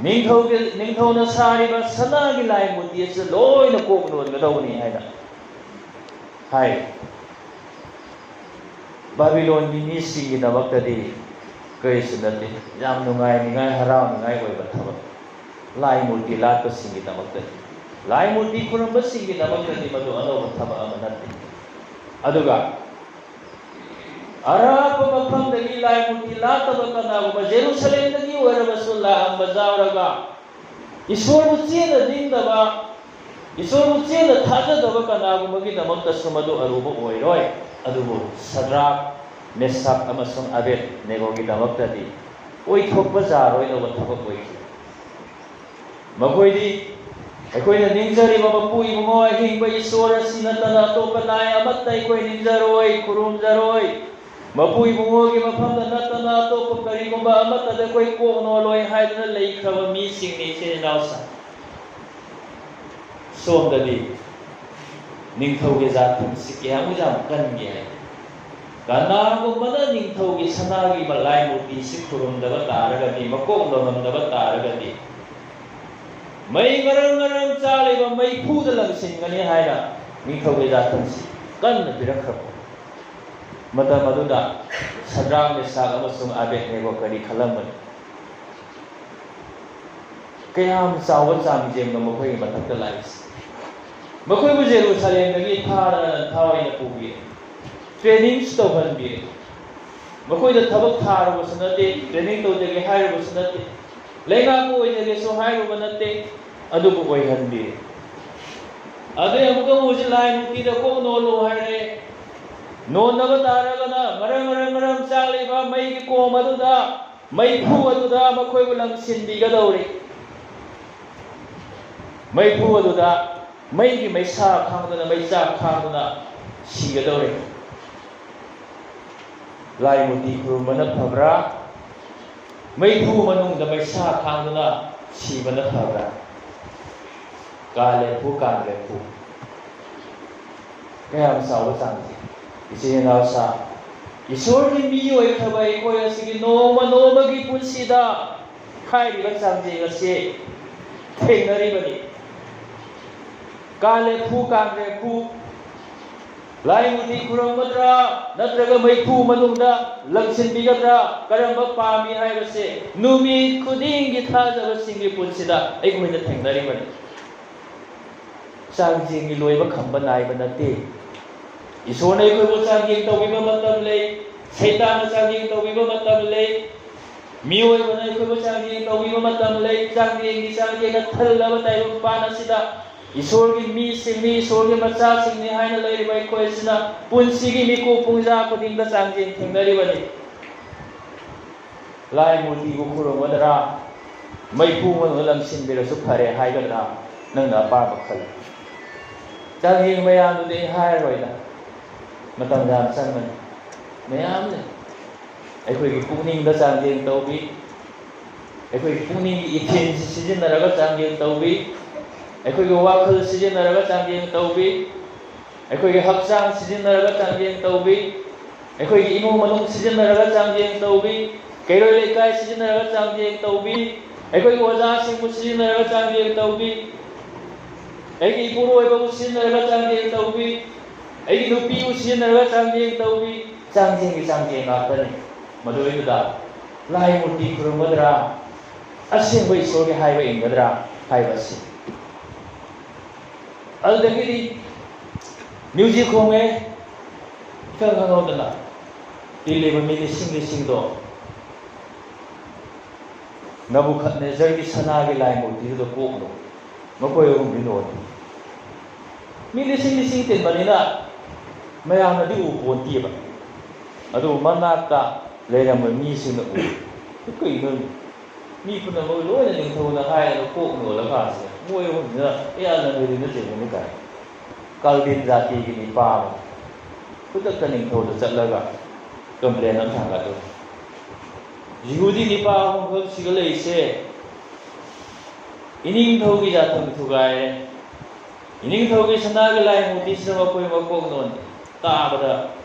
ꯅꯤꯡꯊꯧꯅ ꯁꯥꯔꯤꯕ ꯁꯅꯥꯒꯤ ꯂꯥꯏ ꯃꯨꯔꯇꯤ ꯑꯁꯤ ꯂꯣꯏꯅ ꯀꯣꯛ ꯂꯣꯟꯒꯗꯧꯕꯅꯤ ꯍꯥꯏꯅ ꯍꯥꯏ ꯕꯥꯕꯤꯂꯣꯟꯒꯤ ꯃꯤꯁꯤꯡꯒꯤꯗꯃꯛꯇꯗꯤ ꯀꯔꯤꯁꯨ ꯅꯠꯇꯦ ꯌꯥꯝ ꯅꯨꯡꯉꯥꯏꯅꯤꯉꯥꯏ ꯍꯔꯥꯎꯅꯤꯉꯥꯏ ꯑꯣꯏꯕ ꯊꯕꯛ ꯂꯥꯏ ꯃꯨꯔꯇꯤ ꯂꯥꯠꯄꯁꯤꯡꯒꯤꯗꯃꯛꯇꯗꯤ ꯂꯥꯏ ꯃꯨꯔꯇꯤ ꯈꯨꯔꯨꯝꯕꯁꯤꯡꯒꯤꯗꯃꯛꯇꯗꯤ ꯃꯗꯨ ꯑꯅꯧꯕ ꯊꯕꯛ ꯑꯃ ꯅꯠꯇꯦ ꯑꯗꯨꯒ ꯑꯔꯥꯞꯄ ꯃꯐꯝꯗꯒꯤ ꯂꯥꯏ ꯃꯨꯔꯇꯤ ꯂꯥꯠꯇꯕ ꯀꯅꯥꯒꯨꯝꯕ ꯖꯦꯔꯨꯁꯂꯦꯝꯗꯒꯤ ꯑꯣꯏꯔꯕꯁꯨ ꯂꯥꯛꯑꯝꯕ ꯌꯥꯎꯔꯒ ꯏꯁꯣꯔꯕꯨ ꯆꯦꯟꯅ ꯅꯤꯡꯗꯕ ꯏꯁꯣꯔꯕꯨ ꯆꯦꯟꯅ ꯊꯥꯖꯗꯕ ꯀꯅꯥꯒꯨꯝꯕꯒꯤꯗꯃꯛꯇꯁꯨ ꯃꯗꯨ ꯑꯔꯨꯕ ꯑꯣꯏꯔꯣꯏ ꯑꯗꯨꯕꯨ ꯁꯗ꯭ꯔꯥꯛ ꯃꯦꯁꯥꯛ ꯑꯃꯁꯨꯡ ꯑꯕꯦꯗ ꯅꯦꯒꯣꯒꯤꯗꯃꯛꯇꯗꯤ ꯑꯣꯏꯊꯣꯛꯄ ꯌꯥꯔꯣꯏꯗꯕ ꯊꯕꯛ ꯑꯣꯏꯈꯤ ꯃꯈꯣꯏꯗꯤ ꯑꯩꯈꯣꯏꯅ ꯅꯤꯡꯖꯔꯤꯕ ꯃꯄꯨ ꯏꯕꯨꯡꯉꯣ ꯑꯍꯤꯡꯕ ꯏꯁꯣꯔ ꯑꯁꯤ ꯅꯠꯇꯅ ꯑꯇꯣꯞꯄ ꯂꯥꯏ ꯑꯃꯠꯇ ꯑꯩꯈꯣꯏ ꯅꯤꯡꯖꯔꯣꯏ ꯈꯨꯔꯨꯝꯖꯔꯣꯏ ꯃꯄꯨ ꯏꯕꯨꯡꯉꯣꯒꯤ ꯃꯐꯝꯗ ꯅꯠꯇꯅ ꯑꯇꯣꯞꯄ ꯀꯔꯤꯒꯨꯝꯕ ꯑꯃꯠꯇꯗ ꯑꯩꯈꯣꯏ ꯀꯣꯛ ꯅꯣꯜꯂꯣꯏ ꯍꯥꯏꯗꯨꯅ ꯂꯩꯈ꯭ꯔꯕ ꯃꯤꯁꯤꯡꯅꯤ ꯏꯆꯤꯟ ꯏꯅꯥꯎꯁꯤꯡ ꯁꯣꯝꯗꯗꯤ ꯅꯤꯡꯊꯧꯒꯤ ꯖꯥꯊꯪꯁꯤ ꯀꯌꯥꯃꯨꯛ ꯌꯥꯝ ꯀꯟꯒꯦ ꯍꯥꯏ ꯀꯅꯥꯒꯨꯝꯕꯅ ꯅꯤꯡꯊꯧꯒꯤ ꯁꯅꯥꯒꯤ ꯂꯥꯏ ꯃꯨꯔꯇꯤꯁꯤ ꯈꯨꯔꯨꯝꯗꯕ ꯇꯥꯔꯒꯗꯤ ꯃꯀꯣꯛ ꯂꯣꯡꯉꯝꯗꯕ ꯇꯥꯔꯒꯗꯤ ꯃꯩ ꯉꯔꯪ ꯆꯥꯜꯂꯤꯕ ꯃꯩꯐꯨꯗ ꯂꯪꯁꯤꯟꯒꯅꯤ ꯍꯥꯏꯅ ꯅꯤꯡꯊꯧꯒꯤ ꯖꯥꯊꯪꯁꯤ ꯀꯟꯅ ꯄꯤꯔꯛꯈ꯭ꯔꯕ ꯃꯇꯝ ꯑꯗꯨꯗ ꯁꯗ꯭ꯔꯥꯛ ꯃꯦꯁꯥꯛ ꯑꯃꯁꯨꯡ ꯑꯕꯦꯗꯅꯦꯒꯣ ꯀꯔꯤ ꯈꯜꯂꯝꯕꯅꯤ ꯀꯌꯥꯝ ꯆꯥꯎꯕ ꯆꯥꯡꯖꯦꯡꯅꯣ ꯃꯈꯣꯏꯒꯤ ꯃꯊꯛꯇ ꯂꯥꯛꯏꯁꯤ ꯃꯈꯣꯏꯕꯨ ꯖꯦꯔꯨꯁꯂꯦꯝꯗꯒꯤ ꯐꯥꯔꯒ ꯊꯥꯋꯥꯏꯅ ꯄꯨꯕꯤꯔꯦ ꯇ꯭ꯔꯦꯅꯤꯡꯁꯨ ꯇꯧꯍꯟꯕꯤꯔꯦ ꯃꯈꯣꯏꯗ ꯊꯕꯛ ꯊꯥꯔꯨꯕꯁꯨ ꯅꯠꯇꯦ ꯇ꯭ꯔꯦꯅꯤꯡ ꯇꯧꯖꯒꯦ ꯍꯥꯏꯔꯨꯕꯁꯨ ꯅꯠꯇꯦ ꯂꯩꯉꯥꯛꯄ ꯑꯣꯏꯖꯒꯦꯁꯨ ꯍꯥꯏꯔꯨꯕ ꯅꯠꯇꯦ ꯑꯗꯨꯕꯨ ꯑꯣꯏꯍꯟꯕꯤꯔꯦ ꯑꯗꯩ ꯑꯃꯨꯛꯀ ꯃꯨꯁꯤ ꯂꯥꯏ ꯃꯨꯔꯇꯤꯗ ꯀꯣꯛ ꯅꯣꯜꯂꯨ ꯍꯥꯏꯔꯦ ꯅꯣꯟꯅꯕ ꯇꯥꯔꯒꯅ ꯃꯔꯪ ꯆꯥꯛꯂꯤꯕ ꯃꯩꯒꯤ ꯀꯣꯝ ꯑꯗꯨꯗ ꯃꯩꯐꯨ ꯑꯗꯨꯗ ꯃꯈꯣꯏꯕꯨ ꯂꯪꯁꯤꯟꯕꯤꯒꯗꯧꯔꯤ ꯃꯩꯐꯨ ꯑꯗꯨꯗ ꯃꯩꯒꯤ ꯃꯩꯁꯥ ꯈꯥꯡꯗꯨꯅ ꯃꯩꯆꯥꯛ ꯈꯥꯡꯗꯨꯅ ꯁꯤꯒꯗꯧꯔꯤ ꯂꯥꯏ ꯃꯨꯔꯇꯤ ꯈꯨꯔꯨꯝꯕꯅ ꯐꯕ꯭ꯔꯥ ꯃꯩꯐꯨ ꯃꯅꯨꯡꯗ ꯃꯩꯁꯥ ꯈꯥꯡꯗꯨꯅ ꯁꯤꯕꯅ ꯐꯕ꯭ꯔꯥ ꯀꯥꯂꯦꯐꯨ ꯀꯥꯡꯂꯦꯐꯨ ꯀꯌꯥꯝ ꯆꯥꯎꯕ ꯆꯥꯡꯁꯤ ꯏꯆꯤꯟ ꯏꯅꯥꯎꯁꯥ ꯏꯁꯣꯔꯒꯤ ꯃꯤ ꯑꯣꯏꯈ꯭ꯔꯕ ꯑꯩꯈꯣꯏ ꯑꯁꯤꯒꯤ ꯅꯣꯡꯃ ꯅꯣꯡꯃꯒꯤ ꯄꯨꯟꯁꯤꯗ ꯍꯥꯏꯔꯤꯕ ꯆꯥꯡꯖꯦꯡ ꯑꯁꯤ ꯊꯦꯡꯅꯔꯤꯕꯅꯤ ꯀꯥꯂꯦꯐꯨ ꯀꯥꯡꯂꯦꯐꯨ ꯂꯥꯏ ꯃꯨꯔꯇꯤ ꯈꯨꯔꯨꯝꯒꯗ꯭ꯔꯥ ꯅꯠꯇ꯭ꯔꯒ ꯃꯩꯐꯨ ꯃꯅꯨꯡꯗ ꯂꯪꯁꯤꯟꯕꯤꯒꯗ꯭ꯔꯥ ꯀꯔꯝꯕ ꯄꯥꯝꯃꯤ ꯍꯥꯏꯕꯁꯦ ꯅꯨꯃꯤꯠ ꯈꯨꯗꯤꯡꯒꯤ ꯊꯥꯖꯕꯁꯤꯡꯒꯤ ꯄꯨꯟꯁꯤꯗ ꯑꯩꯈꯣꯏꯅ ꯊꯦꯡꯅꯔꯤꯕꯅꯤ ꯆꯥꯡꯖꯦꯡꯒꯤ ꯂꯣꯏꯕ ꯈꯝꯕ ꯅꯥꯏꯕ ꯅꯠꯇꯦ ꯏꯁꯣꯔꯅ ꯑꯩꯈꯣꯏꯕꯨ ꯆꯥꯡꯖꯦꯡ ꯇꯧꯕꯤꯕ ꯃꯇꯝ ꯂꯩ ꯁꯩꯇꯥꯟꯅ ꯆꯥꯡꯖꯦꯡ ꯇꯧꯕꯤꯕ ꯃꯇꯝ ꯂꯩ ꯃꯤꯑꯣꯏꯕꯅ ꯑꯩꯈꯣꯏꯕꯨ ꯆꯥꯡꯖꯦꯡ ꯇꯧꯕꯤꯕ ꯃꯇꯝ ꯂꯩ ꯆꯥꯡꯖꯦꯡꯅ ꯊꯜꯂꯕ ꯇꯥꯏꯕꯪꯄꯥꯟ ꯑꯁꯤꯗ ꯏꯁꯣꯔꯒꯤ ꯃꯤꯁꯤꯡꯅꯤ ꯏꯁꯣꯔꯒꯤ ꯃꯆꯥꯁꯤꯡꯅꯤ ꯍꯥꯏꯅ ꯂꯩꯔꯤꯕ ꯑꯩꯈꯣꯏ ꯑꯁꯤꯅ ꯄꯨꯟꯁꯤꯒꯤ ꯃꯤꯀꯨꯞ ꯄꯨꯡꯖꯥ ꯈꯨꯗꯤꯡꯗ ꯆꯥꯡꯖꯦꯡ ꯊꯦꯡꯅꯔꯤꯕꯅꯤ ꯂꯥꯏ ꯃꯨꯔꯇꯤꯕꯨ ꯈꯨꯔꯨꯝꯒꯗ꯭ꯔꯥ ꯃꯩꯐꯨ ꯃꯅꯨꯡꯗ ꯂꯪꯁꯤꯟꯕꯤꯔꯁꯨ ꯐꯔꯦ ꯍꯥꯏꯒꯗ꯭ꯔꯥ ꯅꯪꯅ ꯑꯄꯥꯝꯕ ꯈꯜꯂꯨ ꯆꯥꯡꯖꯦꯡ ꯃꯌꯥꯝꯗꯨꯗꯤ ꯑꯩ ꯍꯥꯏꯔꯔꯣꯏꯗ ꯃꯇꯝ ꯌꯥꯝ ꯆꯪꯒꯅꯤ ꯃꯌꯥꯝ ꯂꯩ ꯑꯩꯈꯣꯏꯒꯤ ꯄꯨꯛꯅꯤꯡꯗ ꯆꯥꯡꯖꯦꯡ ꯇꯧꯕꯤ ꯑꯩꯈꯣꯏꯒꯤ ꯄꯨꯛꯅꯤꯡꯒꯤ ꯏꯊꯤꯜꯁꯤ ꯁꯤꯖꯤꯟꯅꯔꯒ ꯆꯥꯡꯖꯦꯡ ꯇꯧꯕꯤ ꯑꯩꯈꯣꯏꯒꯤ ꯋꯥꯈꯜ ꯁꯤꯖꯤꯟꯅꯔꯒ ꯆꯥꯡꯖꯦꯡ ꯇꯧꯕꯤ ꯑꯩꯈꯣꯏꯒꯤ ꯍꯛꯆꯥꯡ ꯁꯤꯖꯤꯟꯅꯔꯒ ꯆꯥꯡꯖꯦꯡ ꯇꯧꯕꯤ ꯑꯩꯈꯣꯏꯒꯤ ꯏꯃꯨꯡ ꯃꯅꯨꯡ ꯁꯤꯖꯤꯟꯅꯔꯒ ꯆꯥꯡꯖꯦꯡ ꯇꯧꯕꯤ ꯀꯩꯔꯣꯏ ꯂꯩꯀꯥꯏ ꯁꯤꯖꯤꯟꯅꯔꯒ ꯆꯥꯡꯖꯦꯡ ꯇꯧꯕꯤ ꯑꯩꯈꯣꯏꯒꯤ ꯑꯣꯖꯥꯁꯤꯡꯕꯨ ꯁꯤꯖꯤꯟꯅꯔꯒ ꯆꯥꯡꯖꯦꯡ ꯇꯧꯕꯤ ꯑꯩꯒꯤ ꯏꯄꯨꯔꯣꯏꯕꯕꯨ ꯁꯤꯖꯤꯟꯅꯔꯒ ꯆꯥꯡꯖꯦꯡ ꯇꯧꯕꯤ ꯑꯩꯒꯤ ꯅꯨꯄꯤꯕꯨ ꯁꯤꯖꯤꯟꯅꯔꯒ ꯆꯥꯡꯖꯦꯡ ꯇꯧꯕꯤ ꯆꯥꯡꯖꯦꯡꯒꯤ ꯆꯥꯡꯖꯦꯡ ꯉꯥꯛꯇꯅꯤ ꯃꯗꯨꯏꯗꯨꯗ ꯂꯥꯏ ꯃꯨꯔꯇꯤ ꯈꯨꯔꯨꯝꯒꯗ꯭ꯔꯥ ꯑꯁꯦꯡꯕ ꯏꯁꯣꯔꯒꯤ ꯍꯥꯏꯕ ꯏꯟꯒꯗ꯭ꯔꯥ ꯍꯥꯏꯕꯁꯤ ꯑꯗꯨꯗꯒꯤꯗꯤ ꯃ꯭ꯌꯨꯖꯤꯛ ꯈꯣꯡꯉꯦ ꯏꯈꯪ ꯈꯪꯍꯧꯗꯅ ꯇꯤꯜꯂꯤꯕ ꯃꯤ ꯂꯤꯁꯤꯡꯗꯣ ꯅꯕꯨꯈꯠꯅꯦꯖꯔꯒꯤ ꯁꯅꯥꯒꯤ ꯂꯥꯏ ꯃꯨꯔꯇꯤꯗꯨꯗ ꯀꯣꯛꯂꯣ ꯃꯈꯣꯏ ꯑꯍꯨꯝꯗꯤ ꯂꯣꯏ ꯃꯤ ꯂꯤꯁꯤꯡ ꯇꯤꯟꯕꯅꯤꯅ ꯃꯌꯥꯝꯅꯗꯤ ꯎꯄꯣꯟꯇꯦꯕ ꯑꯗꯨꯕꯨ ꯃꯅꯥꯛꯇ ꯂꯩꯔꯝꯕ ꯃꯤꯁꯤꯡꯅ ꯎ ꯀꯩꯅꯣ ꯃꯤ ꯄꯨꯝꯅꯃꯛ ꯂꯣꯏꯅ ꯅꯤꯡꯊꯧꯅ ꯍꯥꯏꯔꯒ ꯀꯣꯛ ꯅꯣꯜꯂꯀꯥꯟꯁꯤꯗ ꯃꯣꯏ ꯑꯍꯨꯝꯁꯤꯅ ꯅꯪꯒꯤꯗꯨꯅ ꯆꯤꯡꯕꯅꯤ ꯀꯥꯏ ꯀꯥꯜꯗꯤꯟ ꯖꯥꯇꯤꯒꯤ ꯅꯤꯄꯥ ꯑꯃ ꯈꯨꯗꯛꯇ ꯅꯤꯡꯊꯧꯗ ꯆꯠꯂꯒ ꯀꯝꯄ꯭ꯂꯦꯟ ꯑꯃ ꯊꯥꯡꯒꯠꯂꯨ ꯌꯍꯨꯗꯤ ꯅꯤꯄꯥ ꯑꯍꯨꯝꯈꯛ ꯁꯤꯒ ꯂꯩꯔꯤꯁꯦ ꯏꯅꯤꯡꯊꯧꯒꯤ ꯖꯥꯊꯪ ꯊꯨꯒꯥꯏꯔꯦ ꯏꯅꯤꯡꯊꯧꯒꯤ ꯁꯅꯥꯒꯤ ꯂꯥꯏ ꯃꯨꯔꯇꯤꯁꯤꯗ ꯃꯈꯣꯏ ꯃꯀꯣꯛ ꯅꯣꯟꯗꯦ ꯇꯥꯕꯗ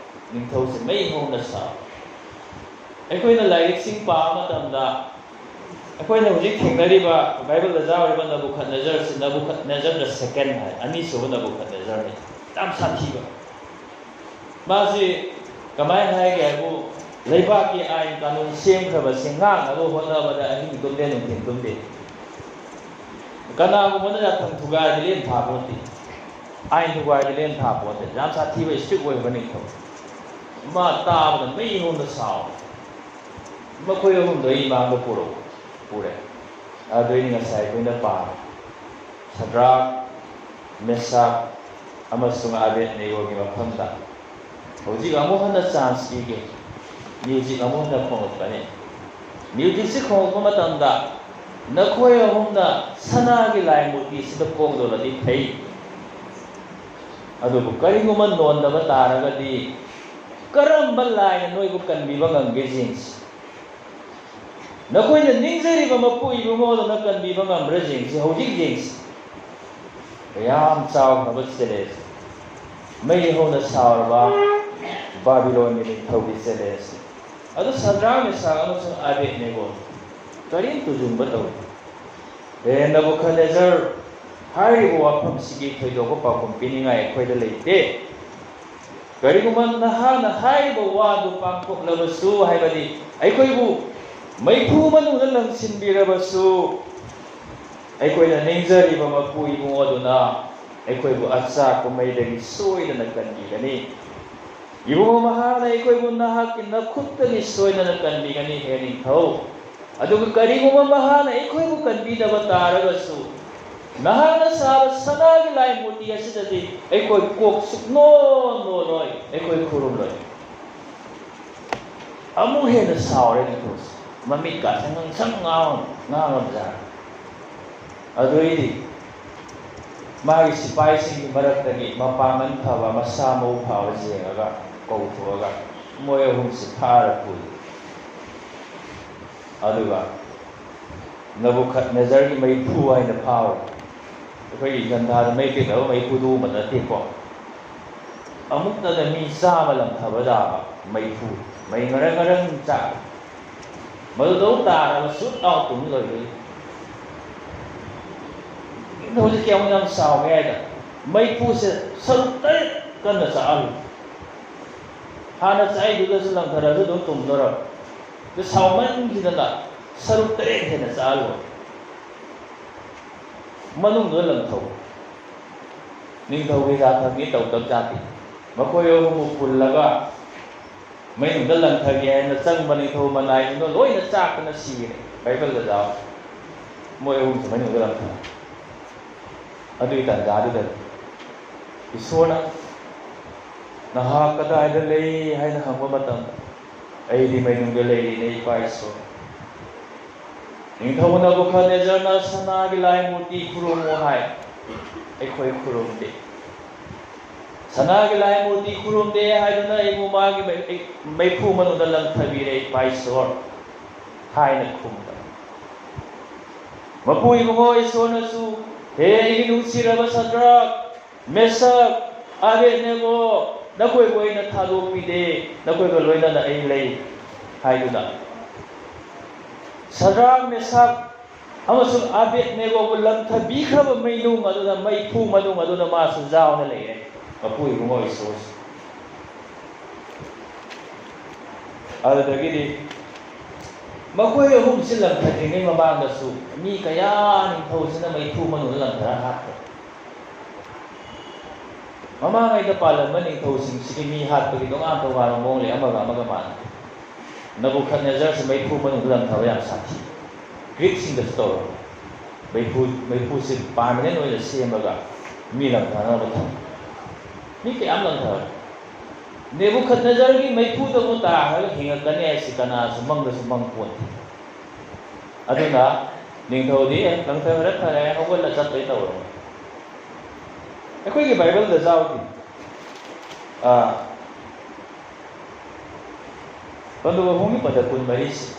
ꯅꯤꯡꯊꯧꯁꯦ ꯃꯩ ꯍꯧꯅ ꯁꯥꯎ ꯑꯩꯈꯣꯏꯅ ꯂꯥꯏꯔꯤꯛꯁꯤꯡ ꯄꯥꯕ ꯃꯇꯝꯗ ꯑꯩꯈꯣꯏꯅ ꯍꯧꯖꯤꯛ ꯊꯦꯡꯅꯔꯤꯕ ꯕꯥꯏꯕꯜꯗ ꯌꯥꯎꯔꯤꯕ ꯅꯕꯨꯈꯠꯅꯦꯖꯔꯁꯤ ꯅꯕꯨꯈꯠꯅꯦꯖꯔ ꯁꯦꯀꯦꯟ ꯍꯥꯏ ꯑꯅꯤꯁꯨꯕ ꯅꯕꯨꯈꯠꯅꯦꯖꯔꯅꯤ ꯌꯥꯝ ꯁꯥꯊꯤꯕ ꯃꯥꯁꯤ ꯀꯃꯥꯏꯅ ꯍꯥꯏꯒꯦ ꯍꯥꯏꯕꯨ ꯂꯩꯕꯥꯛꯀꯤ ꯑꯥꯏꯟ ꯀꯥꯅꯨꯟ ꯁꯦꯝꯈ꯭ꯔꯕꯁꯤ ꯉꯥꯛꯅꯕ ꯍꯣꯠꯅꯕꯗ ꯑꯍꯤꯡ ꯇꯨꯝꯗꯦ ꯅꯨꯡꯊꯤꯟ ꯇꯨꯝꯗꯦ ꯀꯅꯥꯒꯨꯝꯕꯅ ꯌꯥꯊꯪ ꯊꯨꯒꯥꯏꯔꯗꯤ ꯂꯦꯝ ꯊꯥꯄꯣꯟꯇꯦ ꯑꯥꯏꯟ ꯊꯨꯒꯥꯏꯔꯗꯤ ꯂꯦꯝ ꯊꯥꯄꯣꯟꯇꯦ ꯌꯥꯝ ꯁꯥꯊꯤꯕ ꯏꯁꯇ꯭ꯔꯤꯛ ꯑꯣꯏꯕ ꯅꯤꯡꯊꯧ ꯃꯥ ꯇꯥꯕꯗ ꯃꯩ ꯍꯧꯅ ꯁꯥꯎ ꯃꯈꯣꯏ ꯑꯍꯨꯝꯗꯣ ꯑꯩ ꯏꯃꯥꯡꯗ ꯄꯨꯔꯦ ꯑꯗꯨꯏꯅꯤ ꯉꯁꯥꯏ ꯑꯩꯈꯣꯏꯅ ꯄꯥꯝꯃꯦ ꯁꯗ꯭ꯔꯥꯛ ꯃꯦꯁꯥꯛ ꯑꯃꯁꯨꯡ ꯑꯕꯦꯗꯅꯦꯒꯣꯒꯤ ꯃꯐꯝꯗ ꯍꯧꯖꯤꯛ ꯑꯃꯨꯛ ꯍꯟꯅ ꯆꯥꯟꯁ ꯄꯤꯒꯦ ꯃ꯭ꯌꯨꯖꯤꯛ ꯑꯃꯨꯛ ꯍꯟꯅ ꯈꯣꯡꯂꯛꯄꯅꯤ ꯃ꯭ꯌꯨꯖꯤꯛꯁꯤ ꯈꯣꯡꯂꯛꯄ ꯃꯇꯝꯗ ꯅꯈꯣꯏ ꯑꯍꯨꯝꯅ ꯁꯅꯥꯒꯤ ꯂꯥꯏ ꯃꯨꯔꯇꯤꯁꯤꯗ ꯀꯣꯛꯗꯣꯂꯗꯤ ꯐꯩ ꯑꯗꯨꯕꯨ ꯀꯔꯤꯒꯨꯝꯕ ꯅꯣꯟꯗꯕ ꯇꯥꯔꯒꯗꯤ ꯀꯔꯝꯕ ꯂꯥꯏꯅ ꯅꯣꯏꯕꯨ ꯀꯟꯕꯤꯕ ꯉꯝꯒꯦ ꯌꯦꯡꯁꯤ ꯅꯈꯣꯏꯅ ꯅꯤꯡꯖꯔꯤꯕ ꯃꯄꯨ ꯏꯕꯨꯡꯉꯣꯗꯨꯅ ꯀꯟꯕꯤꯕ ꯉꯝꯕ꯭ꯔꯥ ꯌꯦꯡꯁꯤ ꯍꯧꯖꯤꯛ ꯌꯦꯡꯁꯤ ꯌꯥꯝ ꯆꯥꯎꯈ꯭ꯔꯕ ꯆꯦꯂꯦꯟꯖ ꯃꯩ ꯍꯧꯅ ꯁꯥꯎꯔꯕ ꯕꯥꯕꯤꯂꯣꯟꯒꯤ ꯅꯤꯡꯊꯧꯒꯤ ꯆꯦꯂꯦꯟꯖ ꯑꯗꯨ ꯁꯗ꯭ꯔꯥꯛ ꯃꯦꯁꯥꯛ ꯑꯃꯁꯨꯡ ꯑꯕꯦꯗꯅꯦꯒꯣ ꯀꯔꯤꯝ ꯇꯨꯖꯨꯡꯕ ꯇꯧꯏ ꯅꯕꯨꯈꯠꯅꯦꯖꯔ ꯍꯥꯏꯔꯤꯕ ꯋꯥꯐꯝꯁꯤꯒꯤ ꯊꯣꯏꯗꯣꯛꯄ ꯄꯥꯎꯈꯨꯝ ꯄꯤꯅꯤꯡꯉꯥꯏ ꯑꯩꯈꯣꯏꯗ ꯂꯩꯇꯦ ꯀꯔꯤꯒꯨꯝꯕ ꯅꯍꯥꯛꯅ ꯍꯥꯏꯔꯤꯕ ꯋꯥꯗꯨ ꯄꯥꯡꯊꯣꯛꯂꯕꯁꯨ ꯍꯥꯏꯕꯗꯤ ꯑꯩꯈꯣꯏꯕꯨ ꯃꯩꯐꯨ ꯃꯅꯨꯡꯗ ꯂꯪꯁꯤꯟꯕꯤꯔꯕꯁꯨ ꯑꯩꯈꯣꯏꯅ ꯅꯤꯡꯖꯔꯤꯕ ꯃꯄꯨ ꯏꯕꯨꯡꯉꯣꯗꯨꯅ ꯑꯩꯈꯣꯏꯕꯨ ꯑꯆꯥꯛꯄ ꯃꯩꯗꯒꯤ ꯁꯣꯏꯗꯅ ꯀꯟꯕꯤꯒꯅꯤ ꯏꯕꯨꯡꯉꯣ ꯃꯍꯥꯛꯅ ꯑꯩꯈꯣꯏꯕꯨ ꯅꯍꯥꯛꯀꯤ ꯅꯈꯨꯠꯇꯒꯤ ꯁꯣꯏꯗꯅ ꯀꯟꯕꯤꯒꯅꯤ ꯍꯦ ꯅꯤꯡꯊꯧ ꯑꯗꯨꯒ ꯀꯔꯤꯒꯨꯝꯕ ꯃꯍꯥꯛꯅ ꯑꯩꯈꯣꯏꯕꯨ ꯀꯟꯕꯤꯗꯕ ꯇꯥꯔꯒꯁꯨ ꯅꯍꯥꯛꯅ ꯁꯥꯕ ꯁꯅꯥꯒꯤ ꯂꯥꯏ ꯃꯨꯔꯇꯤ ꯃꯨꯔꯇꯤ ꯑꯁꯤꯗꯗꯤ ꯑꯩꯈꯣꯏ ꯀꯣꯛ ꯁꯨꯛꯅꯣꯟ ꯑꯩꯈꯣꯏ ꯈꯨꯔꯨꯝꯂꯣꯏ ꯑꯃꯨꯛ ꯍꯦꯟꯅ ꯁꯥꯎꯔꯦ ꯅꯤꯡꯊꯧꯁꯦ ꯃꯃꯤꯠꯀꯥꯁꯦ ꯉꯥꯡꯁꯪ ꯉꯥꯡꯉꯕꯖꯥꯠꯅꯤ ꯑꯗꯨꯏꯗꯤ ꯃꯥꯒꯤ ꯁꯤꯄꯥꯏꯁꯤꯡꯒꯤ ꯃꯔꯛꯇꯒꯤ ꯃꯄꯥꯡꯒꯜ ꯐꯕ ꯃꯁꯥ ꯃꯎ ꯐꯕ ꯌꯦꯡꯉꯒ ꯀꯧꯊꯣꯛꯑꯒ ꯃꯣꯏ ꯑꯍꯨꯝꯁꯤ ꯐꯥꯔ ꯄꯨꯏ ꯑꯗꯨꯒ ꯅꯕꯨꯈꯠꯅꯦꯖꯔꯒꯤ ꯃꯩꯐꯨ ꯍꯥꯏꯅ ꯐꯥꯎꯔꯦ ꯑꯩꯈꯣꯏꯒꯤ ꯒꯟꯙꯥꯗ ꯃꯩ ꯇꯤꯟꯅꯕ ꯃꯩꯐꯨꯗꯨ ꯑꯃ ꯅꯠꯇꯦꯀꯣ ꯑꯃꯨꯛꯇꯗ ꯃꯤ 100 ꯂꯪꯊꯕ ꯌꯥꯕ ꯃꯩꯐꯨ ꯃꯩ ꯉꯔꯪ ꯉꯔꯪ ꯆꯥꯛ ꯃꯗꯨꯗꯧ ꯇꯥꯔꯒ ꯁꯨꯠ ꯂꯥꯎ ꯇꯨꯝ ꯂꯣꯏꯕꯩ ꯍꯧꯖꯤꯛ ꯀꯌꯥꯝ ꯌꯥꯝ ꯁꯥꯎꯒꯦ ꯍꯥꯏꯗ ꯃꯩꯐꯨꯁꯦ ꯁꯔꯨꯛ 3 ꯀꯟꯅ ꯆꯥꯛꯍꯜꯂꯨ ꯍꯥꯟꯅ ꯆꯥꯛꯏꯗꯨꯗꯁꯨ ꯂꯪꯊꯔꯁꯨ ꯑꯗꯨꯝ ꯇꯨꯝꯗꯣꯔꯕ ꯑꯗꯨ ꯁꯥꯎꯃꯟꯈꯤꯗꯅ ꯁꯔꯨꯛ 3 ꯍꯦꯟꯅ ꯆꯥꯛꯍꯜꯂꯨ ꯃꯅꯨꯡꯗ ꯂꯪꯊꯧ ꯅꯤꯡꯊꯧꯒꯤ ꯖꯥꯊꯒꯤ ꯇꯧꯗꯕ ꯖꯥꯇꯤ ꯃꯈꯣꯏ ꯑꯍꯨꯝꯕꯨ ꯄꯨꯜꯂꯒ ꯃꯅꯨꯡꯗ ꯂꯪꯊꯒꯦ ꯍꯥꯏꯅ ꯆꯪꯕ ꯅꯤꯡꯊꯧ ꯃꯅꯥꯏꯁꯤꯡꯗꯣ ꯂꯣꯏꯅ ꯆꯥꯛꯇꯅ ꯁꯤꯔꯦ ꯕꯥꯏꯕꯜꯗ ꯌꯥꯎꯏ ꯃꯣꯏ ꯑꯍꯨꯝꯁꯨ ꯃꯅꯨꯡꯗ ꯂꯪꯊꯔꯦ ꯑꯗꯨꯒꯤ ꯇꯥꯟꯖꯥꯗꯨꯗ ꯏꯁꯣꯔꯅ ꯅꯍꯥꯛ ꯀꯗꯥꯏꯗ ꯂꯩ ꯍꯥꯏꯅ ꯍꯪꯕ ꯃꯇꯝꯗ ꯑꯩꯗꯤ ꯃꯅꯨꯡꯗ ꯂꯩꯔꯤꯅꯦ ꯏꯄꯥ ꯏꯁꯣꯔ ꯅꯤꯡꯊꯧ ꯅꯕꯨꯈꯠꯅꯦꯖꯔꯅ ꯁꯅꯥꯒꯤ ꯂꯥꯏ ꯃꯨꯔꯇꯤ ꯈꯨꯔꯨꯝꯃꯨ ꯍꯥꯏ ꯑꯩꯈꯣꯏ ꯈꯨꯔꯨꯝꯗꯦ ꯁꯅꯥꯒꯤ ꯂꯥꯏ ꯃꯨꯔꯇꯤ ꯈꯨꯔꯨꯝꯗꯦ ꯍꯥꯏꯗꯨꯅ ꯑꯩꯕꯨ ꯃꯥꯒꯤ ꯃꯩꯐꯨ ꯃꯅꯨꯡꯗ ꯂꯪꯊꯕꯤꯔꯦ ꯏꯄꯥ ꯏꯁꯣꯔ ꯍꯥꯏꯅ ꯈꯨꯝꯕ ꯃꯄꯨ ꯏꯕꯨꯡꯉꯣ ꯏꯁꯣꯔꯅꯁꯨ ꯍꯦ ꯑꯩꯒꯤ ꯅꯨꯡꯁꯤꯔꯕ ꯁꯗ꯭ꯔꯛ ꯃꯦꯁꯛ ꯑꯕꯦꯗꯅꯦꯒꯣ ꯅꯈꯣꯏꯕꯨ ꯑꯩꯅ ꯊꯥꯗꯣꯛꯄꯤꯗꯦ ꯅꯈꯣꯏꯒ ꯂꯣꯏꯅꯅ ꯑꯩ ꯂꯩ ꯍꯥꯏꯗꯨꯅ ꯁꯗ꯭ꯔꯛ ꯃꯦꯁꯛ ꯑꯃꯁꯨꯡ ꯑꯕꯦꯗꯅꯦꯒꯣꯕꯨ ꯂꯪꯊꯕꯤꯈ꯭ꯔꯕ ꯃꯩꯅꯨꯡ ꯑꯗꯨꯅ ꯃꯩꯐꯨ ꯃꯅꯨꯡ ꯑꯗꯨꯅ ꯃꯥꯁꯨ ꯌꯥꯎꯅ ꯂꯩꯔꯦ ꯃꯄꯨ ꯏꯕꯨꯡꯉꯣ ꯏꯁꯣꯔꯁꯤ ꯑꯗꯨꯗꯒꯤꯗꯤ ꯃꯈꯣꯏ ꯑꯍꯨꯝꯁꯤ ꯂꯪꯊꯗ꯭ꯔꯤꯉꯩ ꯃꯃꯥꯡꯗꯁꯨ ꯃꯤ ꯀꯌꯥ ꯅꯤꯡꯊꯧꯁꯤꯅ ꯃꯩꯐꯨ ꯃꯅꯨꯡꯗ ꯂꯪꯊꯔ ꯍꯥꯠꯈ꯭ꯔꯦ ꯃꯃꯥꯡꯉꯩꯗ ꯄꯥꯜꯂꯝꯕ ꯅꯤꯡꯊꯧꯁꯤꯡꯁꯤꯒꯤ ꯃꯤ ꯍꯥꯠꯄꯒꯤ ꯇꯣꯉꯥꯟ ꯇꯣꯉꯥꯟꯕ ꯃꯑꯣꯡ ꯂꯩ ꯑꯃꯒ ꯃꯥꯟꯅꯗꯦ ꯅꯕꯨꯈꯠꯅꯦꯖꯔꯁꯤ ꯃꯩꯐꯨ ꯃꯅꯨꯡꯗ ꯂꯪꯊꯕ ꯌꯥꯝ ꯁꯥꯊꯤ ꯒ꯭ꯔꯤꯛꯁꯤꯡꯗꯁꯨ ꯇꯧꯔꯝꯃꯤ ꯃꯩꯐꯨꯁꯤ ꯄꯥꯔꯃꯅꯦꯟ ꯑꯣꯏꯅ ꯁꯦꯝꯃꯒ ꯃꯤ ꯂꯪꯊꯅꯕ ꯊꯝꯃꯤ ꯃꯤ ꯀꯌꯥꯝ ꯂꯪꯊꯔꯦ ꯅꯦꯕꯨꯈꯠꯅꯦꯖꯔꯒꯤ ꯃꯩꯐꯨꯗꯕꯨ ꯇꯥꯔꯒ ꯍꯤꯡꯉꯛꯀꯅꯤ ꯍꯥꯏꯁꯤ ꯀꯅꯥꯁꯨ ꯃꯪꯗꯁꯨ ꯃꯪ ꯄꯣꯟꯗꯦ ꯑꯗꯨꯅ ꯅꯤꯡꯊꯧꯗꯤ ꯂꯪꯊꯈ꯭ꯔꯦ ꯐꯔꯦ ꯍꯧꯒꯠꯂ ꯆꯠꯄꯩ ꯇꯧꯔꯝꯃꯤ ꯑꯩꯈꯣꯏꯒꯤ ꯕꯥꯏꯕꯜꯗ ꯌꯥꯎꯗꯦ ꯄꯟꯗꯨꯕ ꯄꯗ 24ꯁꯤ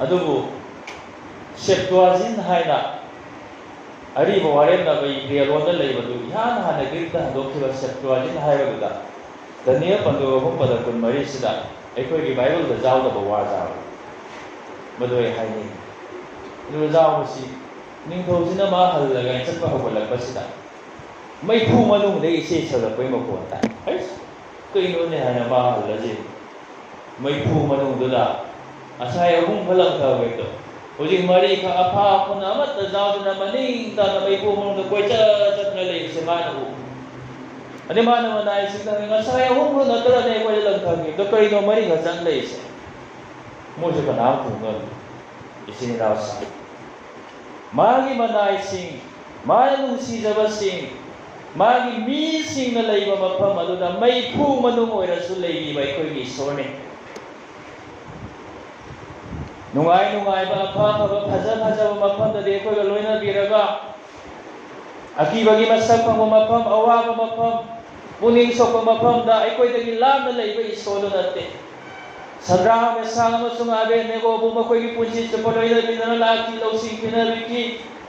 ꯑꯗꯨꯕꯨ ꯁꯦꯞꯇꯨꯋꯥꯖꯤꯟ ꯍꯥꯏꯅ ꯑꯔꯤꯕ ꯋꯥꯔꯦꯝꯅꯕ ꯏꯕ꯭ꯔꯦꯂꯣꯟꯗ ꯂꯩꯕꯗꯨ ꯏꯍꯥꯟ ꯍꯥꯟꯅ ꯒ꯭ꯔꯤꯛꯇ ꯍꯟꯗꯣꯛꯈꯤꯕ ꯁꯦꯞꯇꯨꯋꯥꯖꯤꯟ ꯍꯥꯏꯕꯗꯨꯗ ꯗꯥꯅꯤꯌꯦꯜ ꯄꯟꯗꯨꯕ ꯄꯗ 24ꯁꯤꯗ ꯑꯩꯈꯣꯏꯒꯤ ꯕꯥꯏꯕꯜꯗ ꯌꯥꯎꯗꯕ ꯋꯥ ꯌꯥꯎꯏ ꯃꯗꯨ ꯑꯩ ꯍꯥꯏꯅꯤꯡꯉꯤ ꯑꯗꯨꯒ ꯌꯥꯎꯕꯁꯤ ꯅꯤꯡꯊꯧꯁꯤꯅ ꯃꯥ ꯍꯜꯂꯒ ꯆꯠꯄ ꯍꯧꯒꯠꯂꯛꯄꯁꯤꯗ ꯃꯩꯐꯨ ꯃꯅꯨꯡꯗꯒꯤ ꯏꯁꯩ ꯁꯛꯂꯛꯄꯩ ꯃꯈꯣꯟ ꯇꯥꯏ ꯑꯩꯁ ꯀꯩꯅꯣꯅꯦ ꯍꯥꯏꯅ ꯃꯥ ꯍꯜꯂꯁꯤ ꯃꯩꯐꯨ ꯃꯅꯨꯡꯗꯨꯗ ꯉꯁꯥꯏ 3 ꯂꯪꯊꯕꯩꯗꯣ ꯍꯧꯖꯤꯛ 4 ꯈꯛ ꯑꯐꯥ ꯑꯐꯨꯟ ꯑꯃꯠꯇ ꯌꯥꯎꯗꯅ ꯃꯅꯤꯡ ꯇꯥꯅ ꯃꯩꯐꯨ ꯃꯅꯨꯡꯗ ꯀꯣꯏꯆꯠꯇꯅ ꯂꯩꯕꯁꯦ ꯃꯥꯅ ꯎ ꯑꯗꯩ ꯃꯥꯅ ꯃꯅꯥꯏꯁꯤꯡꯗ ꯉꯁꯥꯏ 3 ꯈꯛ ꯅꯠꯇ꯭ꯔꯅꯦ ꯑꯩꯈꯣꯏꯗ ꯂꯪꯊꯈꯤꯕꯗꯣ ꯀꯔꯤꯅꯣ 4 ꯈꯛ ꯆꯪ ꯂꯩꯔꯤꯁꯦ ꯃꯣꯏꯁꯨ ꯀꯅꯥꯝ ꯈꯨꯝꯉꯝꯗꯦ ꯏꯆꯤꯟ ꯏꯅꯥꯎꯁꯤꯡ ꯃꯥꯒꯤ ꯃꯅꯥꯏꯁꯤꯡ ꯃꯥꯅ ꯅꯨꯡꯁꯤꯖꯕꯁꯤꯡ ꯃꯥꯒꯤ ꯃꯤꯁꯤꯡꯅ ꯂꯩꯕ ꯃꯐꯝ ꯑꯗꯨꯗ ꯃꯩꯐꯨ ꯃꯅꯨꯡ ꯑꯣꯏꯔꯁꯨ ꯂꯩꯔꯤꯕ ꯑꯩꯈꯣꯏꯒꯤ ꯏꯁꯣꯔꯅꯤ ꯅꯨꯡꯉꯥꯏ ꯅꯨꯡꯉꯥꯏꯕ ꯑꯐꯕ ꯐꯖꯕ ꯃꯐꯝꯗꯗꯤ ꯑꯩꯈꯣꯏꯒ ꯂꯣꯏꯅꯕꯤꯔꯒ ꯑꯀꯤꯕꯒꯤ ꯃꯁꯛ ꯐꯪꯕ ꯃꯐꯝ ꯑꯋꯥꯕ ꯃꯐꯝ ꯄꯨꯛꯅꯤꯡ ꯁꯣꯛꯄ ꯃꯐꯝꯗ ꯑꯩꯈꯣꯏꯗꯒꯤ ꯂꯥꯞꯅ ꯂꯩꯕ ꯏꯁꯣꯔꯗꯨ ꯅꯠꯇꯦ ꯁꯗ꯭ꯔꯛ ꯃꯦꯁꯛ ꯑꯃꯁꯨꯡ ꯑꯕꯦꯗꯅꯦꯒꯣꯕꯨ ꯃꯈꯣꯏꯒꯤ ꯄꯨꯟꯁꯤ ꯆꯨꯞꯄ ꯂꯣꯏꯅꯕꯤꯗꯨꯅ ꯂꯥꯛꯈꯤ ꯂꯧꯁꯤꯡ ꯄꯤꯅꯕꯤꯈꯤ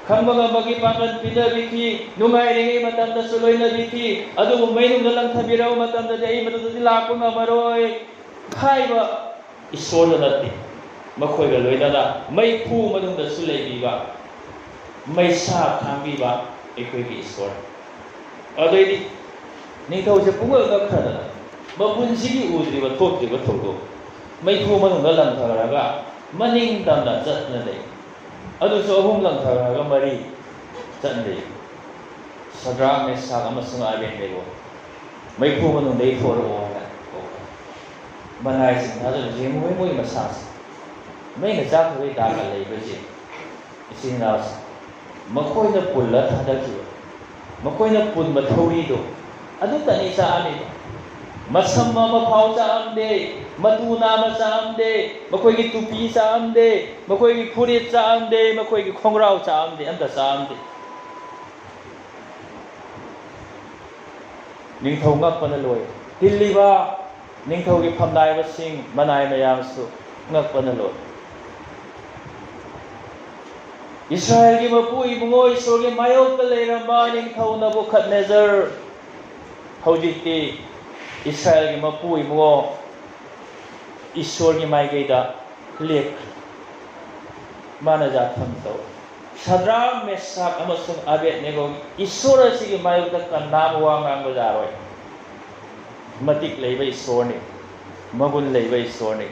ꯈꯪꯕ ꯉꯝꯕꯒꯤ ꯄꯥꯡꯒꯜ ꯄꯤꯅꯕꯤꯈꯤ ꯅꯨꯡꯉꯥꯏꯔꯤꯉꯩ ꯃꯇꯝꯗꯁꯨ ꯂꯣꯏꯅꯕꯤꯈꯤ ꯑꯗꯨꯕꯨ ꯃꯩꯅꯨꯡꯗ ꯂꯪꯊꯕꯤꯔꯕ ꯃꯇꯝꯗꯗꯤ ꯑꯩ ꯃꯗꯨꯗꯗꯤ ꯂꯥꯛꯄ ꯉꯝꯃꯔꯣꯏ ꯍꯥꯏꯕ ꯏꯁꯣꯔꯗꯨ ꯅꯠꯇꯦ ꯃꯈꯣꯏꯒ ꯂꯣꯏꯅꯅ ꯃꯩꯐꯨ ꯃꯅꯨꯡꯗꯁꯨ ꯂꯩꯕꯤꯕ ꯃꯩꯁꯥ ꯈꯥꯡꯕꯤꯕ ꯑꯩꯈꯣꯏꯒꯤ ꯏꯁꯣꯔ ꯑꯗꯩꯗꯤ ꯅꯤꯡꯊꯧꯁꯦ ꯄꯨꯡꯉꯛ ꯉꯛꯈ꯭ꯔꯗꯅ ꯃꯄꯨꯟꯁꯤꯒꯤ ꯎꯗ꯭ꯔꯤꯕ ꯊꯣꯛꯇ꯭ꯔꯤꯕ ꯊꯧꯗꯣꯛ ꯃꯩꯐꯨ ꯃꯅꯨꯡꯗ ꯂꯪꯊꯔꯒ ꯃꯅꯤꯡ ꯇꯝꯅ ꯆꯠꯅ ꯂꯩ ꯑꯗꯨꯁꯨ 3 ꯂꯪꯊꯔꯒ 4 ꯆꯠꯅꯩ ꯁꯗ꯭ꯔꯛ ꯃꯦꯁꯛ ꯑꯃꯁꯨꯡ ꯑꯕꯦꯗꯅꯦꯒꯣ ꯃꯩꯐꯨ ꯃꯅꯨꯡꯗꯒꯤ ꯊꯣꯔꯛꯑꯣ ꯍꯥꯏꯅ ꯃꯅꯥꯏꯁꯤꯡ ꯊꯥꯖꯕꯁꯤ ꯃꯣꯏ ꯃꯁꯥꯁꯤ ꯃꯩꯅ ꯆꯥꯛꯈꯤꯕꯒꯤ ꯗꯥꯒ ꯂꯩꯕꯁꯤ ꯏꯆꯤꯟ ꯏꯅꯥꯎꯁꯤ ꯃꯈꯣꯏꯅ ꯄꯨꯜꯂ ꯊꯥꯗꯈꯤꯕ ꯃꯈꯣꯏꯅ ꯄꯨꯟꯕ ꯊꯧꯔꯤꯗꯣ ꯑꯗꯨꯇꯅꯤ ꯆꯥꯛꯑꯝꯃꯤꯕ ꯃꯁꯝ ꯑꯃ ꯐꯥꯎ ꯆꯥꯛꯑꯝꯗꯦ ꯃꯇꯨ ꯅꯥꯝꯃ ꯆꯥꯛꯑꯝꯗꯦ ꯃꯈꯣꯏꯒꯤ ꯇꯨꯄꯤ ꯆꯥꯛꯑꯝꯗꯦ ꯃꯈꯣꯏꯒꯤ ꯐꯨꯔꯤꯠ ꯆꯥꯛꯑꯝꯗꯦ ꯃꯈꯣꯏꯒꯤ ꯈꯣꯡꯒ꯭ꯔꯥꯎ ꯆꯥꯛꯑꯝꯗꯦ ꯑꯝꯇ ꯆꯥꯛꯑꯝꯗꯦ ꯅꯤꯡꯊꯧ ꯉꯛꯄꯅ ꯂꯣꯏ ꯇꯤꯜꯂꯤꯕ ꯅꯤꯡꯊꯧꯒꯤ ꯐꯝꯅꯥꯏꯕꯁꯤꯡ ꯃꯅꯥꯏ ꯃꯌꯥꯝꯁꯨ ꯉꯛꯄꯅ ꯂꯣꯏ ꯏꯁ꯭ꯔꯥꯌꯦꯜꯒꯤ ꯃꯄꯨ ꯏꯕꯨꯡꯉꯣ ꯏꯁꯣꯔꯒꯤ ꯃꯥꯌꯣꯛꯇ ꯂꯩꯔꯝꯕ ꯅꯤꯡꯊꯧ ꯅꯕꯨꯈꯠꯅꯦꯖꯔ ꯍꯧꯖꯤꯛꯇꯤ 이스라엘의 머부 이무어 이스월기 마이게이다 렉 마나자 탐도 사드락 메삭 아무슨 아벳네고 이스월시기 마이오다 간나무와 간거자로이 마틱 레이바 이스월니 마군 레이바 이스월니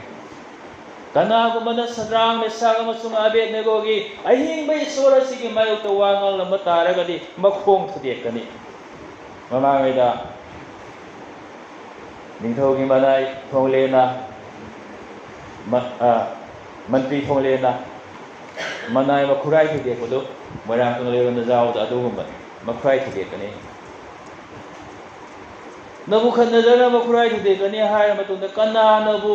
가나고마나 사드락 메삭 아무슨 아벳네고기 아히잉바 이스월시기 마이오다 와갈 넘어 따라가디 막홍 투디에까니 마마게이다 ꯅꯤꯡꯊꯧꯒꯤ ꯃꯅꯥꯏ ꯊꯣꯡꯂꯦꯅ ꯃꯟꯇ꯭ꯔꯤ ꯊꯣꯡꯂꯦꯅ ꯃꯅꯥꯏ ꯃꯈꯨꯔꯥꯏ ꯊꯨꯗꯦꯛꯄꯗꯨ ꯃꯣꯏꯔꯥꯡ ꯀꯪꯂꯩꯔꯣꯝꯗ ꯌꯥꯎꯕꯗꯣ ꯑꯗꯨꯒꯨꯝꯕ ꯃꯈꯨꯔꯥꯏ ꯊꯨꯗꯦꯛꯀꯅꯤ ꯅꯕꯨꯈꯠꯅꯦꯖꯔꯅ ꯃꯈꯨꯔꯥꯏ ꯊꯨꯗꯦꯛꯀꯅꯤ ꯍꯥꯏꯔ ꯃꯇꯨꯡꯗ ꯀꯅꯥꯅꯕꯨ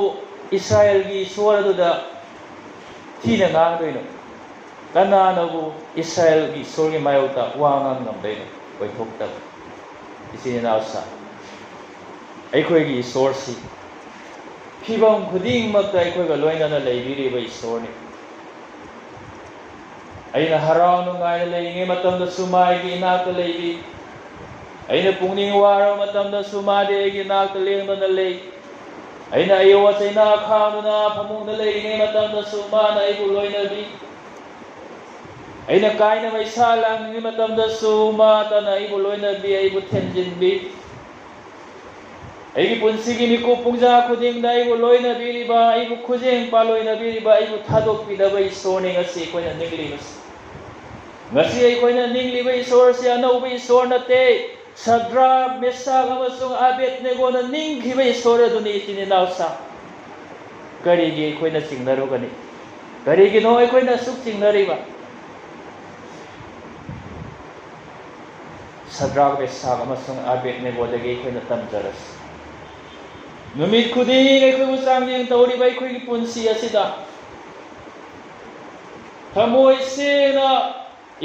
ꯏꯁ꯭ꯔꯥꯌꯦꯜꯒꯤ ꯏꯁꯣꯔ ꯑꯗꯨꯗ ꯊꯤꯅ ꯉꯥꯡꯗꯣꯏꯅꯣ ꯀꯅꯥꯅꯕꯨ ꯏꯁ꯭ꯔꯥꯌꯦꯜꯒꯤ ꯏꯁꯣꯔꯒꯤ ꯃꯥꯌꯣꯛꯇ ꯋꯥ ꯉꯥꯡ ꯉꯝꯗꯣꯏꯅꯣ ꯑꯣꯏꯊꯣꯛꯇꯕ ꯏꯆꯤꯟ ꯏꯅꯥꯎꯁꯥ ꯑꯩꯈꯣꯏꯒꯤ ꯏꯁꯣꯔꯁꯤ ꯐꯤꯕꯝ ꯈꯨꯗꯤꯡꯃꯛꯇ ꯑꯩꯈꯣꯏꯒ ꯂꯣꯏꯅꯅ ꯂꯩꯕꯤꯔꯤꯕ ꯏꯁꯣꯔꯅꯤ ꯑꯩꯅ ꯍꯔꯥꯎ ꯅꯨꯡꯉꯥꯏꯅ ꯂꯩꯔꯤꯉꯩ ꯃꯇꯝꯗꯁꯨ ꯃꯥ ꯑꯩꯒꯤ ꯏꯅꯥꯛꯇ ꯂꯩꯕꯤ ꯑꯩꯅ ꯄꯨꯛꯅꯤꯡ ꯋꯥꯔꯕ ꯃꯇꯝꯗꯁꯨ ꯃꯥꯗꯤ ꯑꯩꯒꯤ ꯏꯅꯥꯛꯇ ꯂꯦꯡꯗꯅ ꯂꯩ ꯑꯩꯅ ꯑꯌꯣ ꯆꯩꯅꯥ ꯈꯥꯡꯗꯨꯅ ꯐꯃꯨꯡꯗ ꯂꯩꯔꯤꯉꯩ ꯃꯇꯝꯗꯁꯨ ꯃꯥꯅ ꯑꯩꯕꯨ ꯂꯣꯏꯅꯕꯤ ꯑꯩꯅ ꯀꯥꯏꯅ ꯃꯩꯁꯥ ꯂꯥꯡꯂꯤꯉꯩ ꯃꯇꯝꯗꯁꯨ ꯃꯥꯇꯅ ꯑꯩꯕꯨ ꯂꯣꯏꯅꯕꯤ ꯑꯩꯕꯨ ꯊꯦꯝꯖꯤꯟꯕꯤ ꯑꯩꯒꯤ ꯄꯨꯟꯁꯤꯒꯤ ꯃꯤꯀꯨꯞ ꯄꯨꯡꯖꯥ ꯈꯨꯗꯤꯡꯗ ꯑꯩꯕꯨ ꯂꯣꯏꯅꯕꯤꯔꯤꯕ ꯑꯩꯕꯨ ꯈꯨꯖꯦꯡ ꯄꯥꯜꯂꯣꯏꯅꯕꯤꯔꯤꯕ ꯑꯩꯕꯨ ꯊꯥꯗꯣꯛꯄꯤꯗꯕ ꯏꯁꯣꯔꯅꯤ ꯉꯁꯤ ꯑꯩꯈꯣꯏꯅ ꯅꯤꯡꯂꯤꯕꯁꯤ ꯉꯁꯤ ꯑꯩꯈꯣꯏꯅ ꯅꯤꯡꯂꯤꯕ ꯏꯁꯣꯔꯁꯤ ꯑꯅꯧꯕ ꯏꯁꯣꯔ ꯅꯠꯇꯦ ꯁꯗ꯭ꯔꯥꯛ ꯃꯦꯁꯥꯛ ꯑꯃꯁꯨꯡ ꯑꯕꯦꯗꯅꯦꯒꯣꯅ ꯅꯤꯡꯈꯤꯕ ꯏꯁꯣꯔ ꯑꯗꯨꯅꯤ ꯏꯆꯤꯟ ꯏꯅꯥꯎꯁꯥ ꯀꯔꯤꯒꯤ ꯑꯩꯈꯣꯏꯅ ꯆꯤꯡꯅꯔꯨꯒꯅꯤ ꯀꯔꯤꯒꯤꯅꯣ ꯑꯩꯈꯣꯏꯅ ꯑꯁꯨꯛ ꯆꯤꯡꯅꯔꯤꯕ ꯁꯗ꯭ꯔꯥꯛ ꯃꯦꯁꯥꯛ ꯑꯃꯁꯨꯡ ꯑꯕꯦꯗꯅꯦꯒꯣꯗꯒꯤ ꯑꯩꯈꯣꯏꯅ ꯇꯝꯖꯔꯁꯤ ꯅꯨꯃꯤꯠ ꯈꯨꯗꯤꯡ ꯑꯩꯈꯣꯏꯕꯨ ꯆꯥꯡꯌꯦꯡ ꯇꯧꯔꯤꯕ ꯑꯩꯈꯣꯏꯒꯤ ꯄꯨꯟꯁꯤ ꯑꯁꯤꯗ ꯊꯃꯣꯏ ꯁꯦꯡꯅ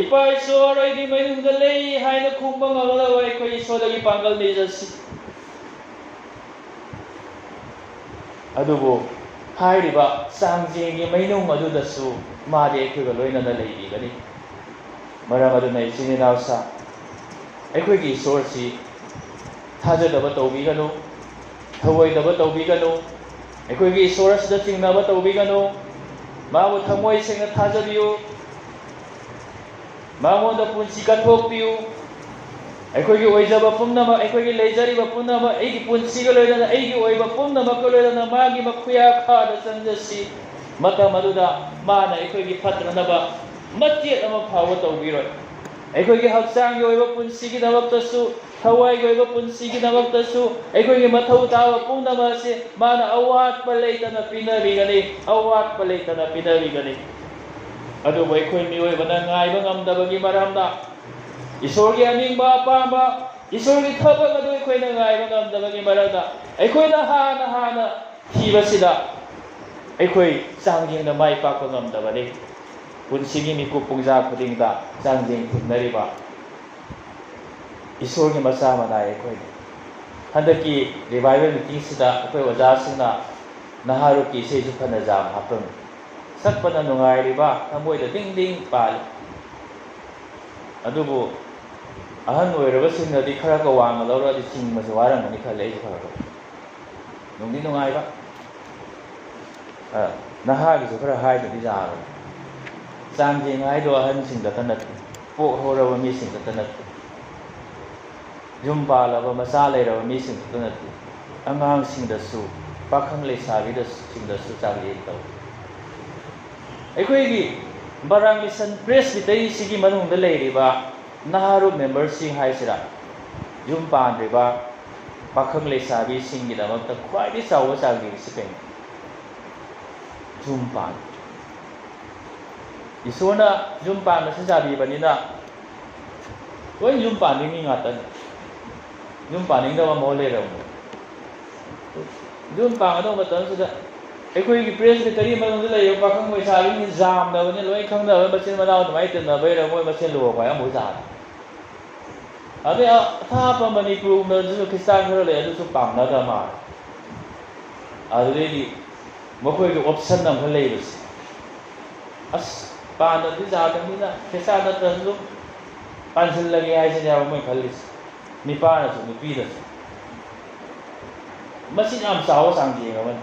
ꯏꯄꯥ ꯏꯁꯣꯔ ꯑꯩꯒꯤ ꯃꯅꯨꯡꯗ ꯂꯩ ꯍꯥꯏꯅ ꯈꯨꯝꯕ ꯉꯝꯒꯗꯕ ꯑꯩꯈꯣꯏ ꯏꯁꯣꯔꯗꯒꯤ ꯄꯥꯡꯒꯜ ꯅꯤꯖꯁꯤ ꯑꯗꯨꯕꯨ ꯍꯥꯏꯔꯤꯕ ꯆꯥꯡꯌꯦꯡꯒꯤ ꯃꯩꯅꯨꯡ ꯑꯗꯨꯗꯁꯨ ꯃꯥꯗꯤ ꯑꯩꯈꯣꯏꯒ ꯂꯣꯏꯅꯅ ꯂꯩꯕꯤꯒꯅꯤ ꯃꯔꯝ ꯑꯗꯨꯅ ꯏꯆꯤꯟ ꯏꯅꯥꯎꯁꯥ ꯑꯩꯈꯣꯏꯒꯤ ꯏꯁꯣꯔꯁꯤ ꯊꯥꯖꯗꯕ ꯇꯧꯕꯤꯒꯅꯨ ꯊꯧꯑꯣꯏꯗꯕ ꯇꯧꯕꯤꯒꯅꯨ ꯑꯩꯈꯣꯏꯒꯤ ꯏꯁꯣꯔ ꯑꯁꯤꯗ ꯆꯤꯡꯅꯕ ꯇꯧꯕꯤꯒꯅꯨ ꯃꯥꯕꯨ ꯊꯃꯣꯏ ꯁꯦꯡꯅ ꯊꯥꯖꯕꯤꯌꯨ ꯃꯉꯣꯟꯗ ꯄꯨꯟꯁꯤ ꯀꯠꯊꯣꯛꯄꯤꯌꯨ ꯑꯩꯈꯣꯏꯒꯤ ꯑꯣꯏꯖꯕ ꯄꯨꯝꯅꯃꯛ ꯑꯩꯈꯣꯏꯒꯤ ꯂꯩꯖꯔꯤꯕ ꯄꯨꯝꯅꯃꯛ ꯑꯩꯒꯤ ꯄꯨꯟꯁꯤꯒ ꯂꯣꯏꯅꯅ ꯑꯩꯒꯤ ꯑꯣꯏꯕ ꯄꯨꯝꯅꯃꯛꯀ ꯂꯣꯏꯅꯅ ꯃꯥꯒꯤ ꯃꯈꯨꯌꯥ ꯈꯥꯗ ꯆꯪꯖꯁꯤ ꯃꯇꯝ ꯑꯗꯨꯗ ꯃꯥꯅ ꯑꯩꯈꯣꯏꯒꯤ ꯐꯠꯇꯅꯕ ꯃꯆꯦꯠ ꯑꯃ ꯐꯥꯎꯕ ꯇꯧꯕꯤꯔꯣꯏ ꯑꯩꯈꯣꯏꯒꯤ ꯍꯛꯆꯥꯡꯒꯤ ꯑꯣꯏꯕ ꯄꯨꯟꯁꯤꯒꯤꯗꯃꯛꯇꯁꯨ ꯊꯋꯥꯏꯒꯤ ꯑꯣꯏꯕ ꯄꯨꯟꯁꯤꯒꯤꯗꯃꯛꯇꯁꯨ ꯑꯩꯈꯣꯏꯒꯤ ꯃꯊꯧ ꯇꯥꯕ ꯄꯨꯝꯅꯃꯛ ꯑꯁꯤ ꯃꯥꯅ ꯑꯋꯥꯠꯄ ꯂꯩꯇꯅ ꯄꯤꯅꯕꯤꯒꯅꯤ ꯑꯋꯥꯠꯄ ꯂꯩꯇꯅ ꯄꯤꯅꯕꯤꯒꯅꯤ ꯑꯗꯨꯕꯨ ꯑꯩꯈꯣꯏ ꯃꯤꯑꯣꯏꯕꯅ ꯉꯥꯏꯕ ꯉꯝꯗꯕꯒꯤ ꯃꯔꯝꯅ ꯏꯁꯣꯔꯒꯤ ꯑꯅꯤꯡꯕ ꯑꯄꯥꯝꯕ ꯏꯁꯣꯔꯒꯤ ꯊꯕꯛ ꯑꯗꯨ ꯑꯩꯈꯣꯏꯅ ꯉꯥꯏꯕ ꯉꯝꯗꯕꯒꯤ ꯃꯔꯝꯅ ꯑꯩꯈꯣꯏꯅ ꯍꯥꯟꯅ ꯊꯤꯕꯁꯤꯗ ꯑꯩꯈꯣꯏ ꯆꯥꯡꯌꯦꯡꯗ ꯃꯥꯏ ꯄꯥꯛꯄ ꯉꯝꯗꯕꯅꯤ ꯄꯨꯟꯁꯤꯒꯤ ꯃꯤꯀꯨꯞ ꯄꯨꯡꯖꯥ ꯈꯨꯗꯤꯡꯗ ꯆꯥꯡꯌꯦꯡ ꯊꯨꯡꯅꯔꯤꯕ ꯏꯁꯣꯔꯒꯤ ꯃꯆꯥ ꯃꯅꯥꯏ ꯑꯩꯈꯣꯏꯅꯤ ꯍꯟꯗꯛꯀꯤ ꯔꯤꯚꯥꯏꯕꯦꯜ ꯃꯤꯇꯤꯡꯁꯤꯗ ꯑꯩꯈꯣꯏ ꯑꯣꯖꯥꯁꯤꯡꯅ ꯅꯍꯥꯔꯨꯞꯀꯤ ꯏꯁꯩꯁꯨ ꯐꯅ ꯌꯥꯝ ꯍꯥꯞꯄꯝꯃꯤ ꯁꯛꯄꯅ ꯅꯨꯡꯉꯥꯏꯔꯤꯕ ꯊꯃꯣꯏꯗ ꯗꯤꯡ ꯗꯤꯡ ꯄꯥꯜꯂꯤ ꯑꯗꯨꯕꯨ ꯑꯍꯟ ꯑꯣꯏꯔꯕꯁꯤꯡꯅꯗꯤ ꯈꯔꯒ ꯋꯥꯡꯅ ꯂꯧꯔꯛꯑꯗꯤ ꯆꯤꯡꯕꯁꯨ ꯋꯥꯔꯝꯒꯅꯤ ꯈꯜꯂꯦ ꯑꯩꯁꯨ ꯈꯔ ꯅꯨꯡꯗꯤ ꯅꯨꯡꯉꯥꯏꯕ ꯅꯍꯥꯒꯤꯁꯨ ꯈꯔ ꯍꯥꯏꯗ꯭ꯔꯗꯤ ꯌꯥꯔꯣꯏ ꯆꯥꯡꯌꯦꯡ ꯍꯥꯏꯗꯣ ꯑꯍꯟꯁꯤꯡꯗꯇ ꯅꯠꯇꯦ ꯄꯣꯛ ꯍꯧꯔꯕ ꯃꯤꯁꯤꯡꯗꯇ ꯅꯠꯇꯦ ꯌꯨꯝ ꯄꯥꯜꯂꯕ ꯃꯆꯥ ꯂꯩꯔꯕ ꯃꯤꯁꯤꯡꯗꯇ ꯅꯠꯇꯦ ꯑꯉꯥꯡꯁꯤꯡꯗꯁꯨ ꯄꯥꯈꯪ ꯂꯩꯁꯥꯕꯤꯁꯤꯡꯗꯁꯨ ꯆꯥꯡꯌꯦꯡ ꯇꯧꯏ ꯑꯩꯈꯣꯏꯒꯤ ꯕꯔꯥꯡ ꯃꯤꯁꯟ ꯄ꯭ꯔꯦꯁꯕꯤꯇꯔꯤꯁꯤꯒꯤ ꯃꯅꯨꯡꯗ ꯂꯩꯔꯤꯕ ꯅꯍꯥꯔꯨꯞ ꯃꯦꯝꯕꯔꯁꯤꯡ ꯍꯥꯏꯁꯤꯔꯥ ꯌꯨꯝ ꯄꯥꯟꯗ꯭ꯔꯤꯕ ꯄꯥꯈꯪ ꯂꯩꯁꯥꯕꯤꯁꯤꯡꯒꯤꯗꯃꯛꯇ ꯈ꯭ꯋꯥꯏꯗꯒꯤ ꯆꯥꯎꯕ ꯆꯥꯡꯌꯦꯡꯁꯤ ꯀꯩꯅꯣ ꯌꯨꯝ ꯄꯥꯟ ꯏꯁꯣꯔꯅ ꯌꯨꯝ ꯄꯥꯟꯕꯁꯤ ꯆꯥꯕꯤꯕꯅꯤꯅ ꯂꯣꯏ ꯌꯨꯝ ꯄꯥꯅꯤꯡꯉꯤ ꯉꯥꯛꯇꯅꯤ ꯌꯨꯝ ꯄꯥꯅꯤꯡꯗꯕ ꯃꯍꯨꯠ ꯂꯩꯔꯝꯃꯣꯏ ꯌꯨꯝ ꯄꯥꯡꯒꯗꯧꯕ ꯃꯇꯝꯁꯤꯗ ꯑꯩꯈꯣꯏꯒꯤ ꯄ꯭ꯔꯦꯁꯕꯤꯇꯔꯤ ꯃꯅꯨꯡꯗ ꯂꯩꯔꯤꯕ ꯄꯥꯈꯪ ꯂꯩꯁꯥꯕꯤꯁꯤꯡ ꯖꯥꯝꯅꯕꯅꯤ ꯂꯣꯏ ꯈꯪꯅꯕ ꯃꯆꯤꯟ ꯃꯅꯥꯎ ꯑꯗꯨꯃꯥꯏꯅ ꯇꯤꯟꯅꯕꯩꯔ ꯃꯣꯏ ꯃꯁꯦꯟ ꯂꯨꯍꯣꯡꯕ ꯑꯃꯨꯛ ꯖꯥꯝ ꯑꯗꯩ ꯑꯊꯥꯞꯄ ꯃꯅꯤꯄꯨꯔꯗꯁꯨ ꯈ꯭ꯔꯤꯁꯇꯥꯟ ꯈꯔ ꯂꯩ ꯑꯗꯨꯁꯨ ꯄꯥꯝꯅꯗ ꯃꯥꯜꯂꯦ ꯑꯗꯨꯗꯩꯗꯤ ꯃꯈꯣꯏꯒꯤ ꯑꯣꯞꯁꯟ ꯑꯃꯈꯛ ꯂꯩꯕꯁꯦ ꯑꯁ ꯄꯥꯟꯗꯗꯤ ꯌꯥꯗꯕꯅꯤꯅ ꯈ꯭ꯔꯤꯁꯇꯥꯟ ꯅꯠꯇ꯭ꯔꯁꯨ ꯑꯗꯨꯝ ꯄꯥꯟꯁꯤꯜꯂꯒꯦ ꯍꯥꯏꯁꯤꯅꯦꯕ ꯃꯣꯏ ꯈꯜꯂꯤꯁꯦ ꯅꯨꯄꯥꯅꯁꯨ ꯅꯨꯄꯤꯗꯁꯨ ꯃꯁꯤ ꯌꯥꯝ ꯆꯥꯎꯕ ꯆꯥꯡꯖꯦꯡ ꯑꯃꯅꯤ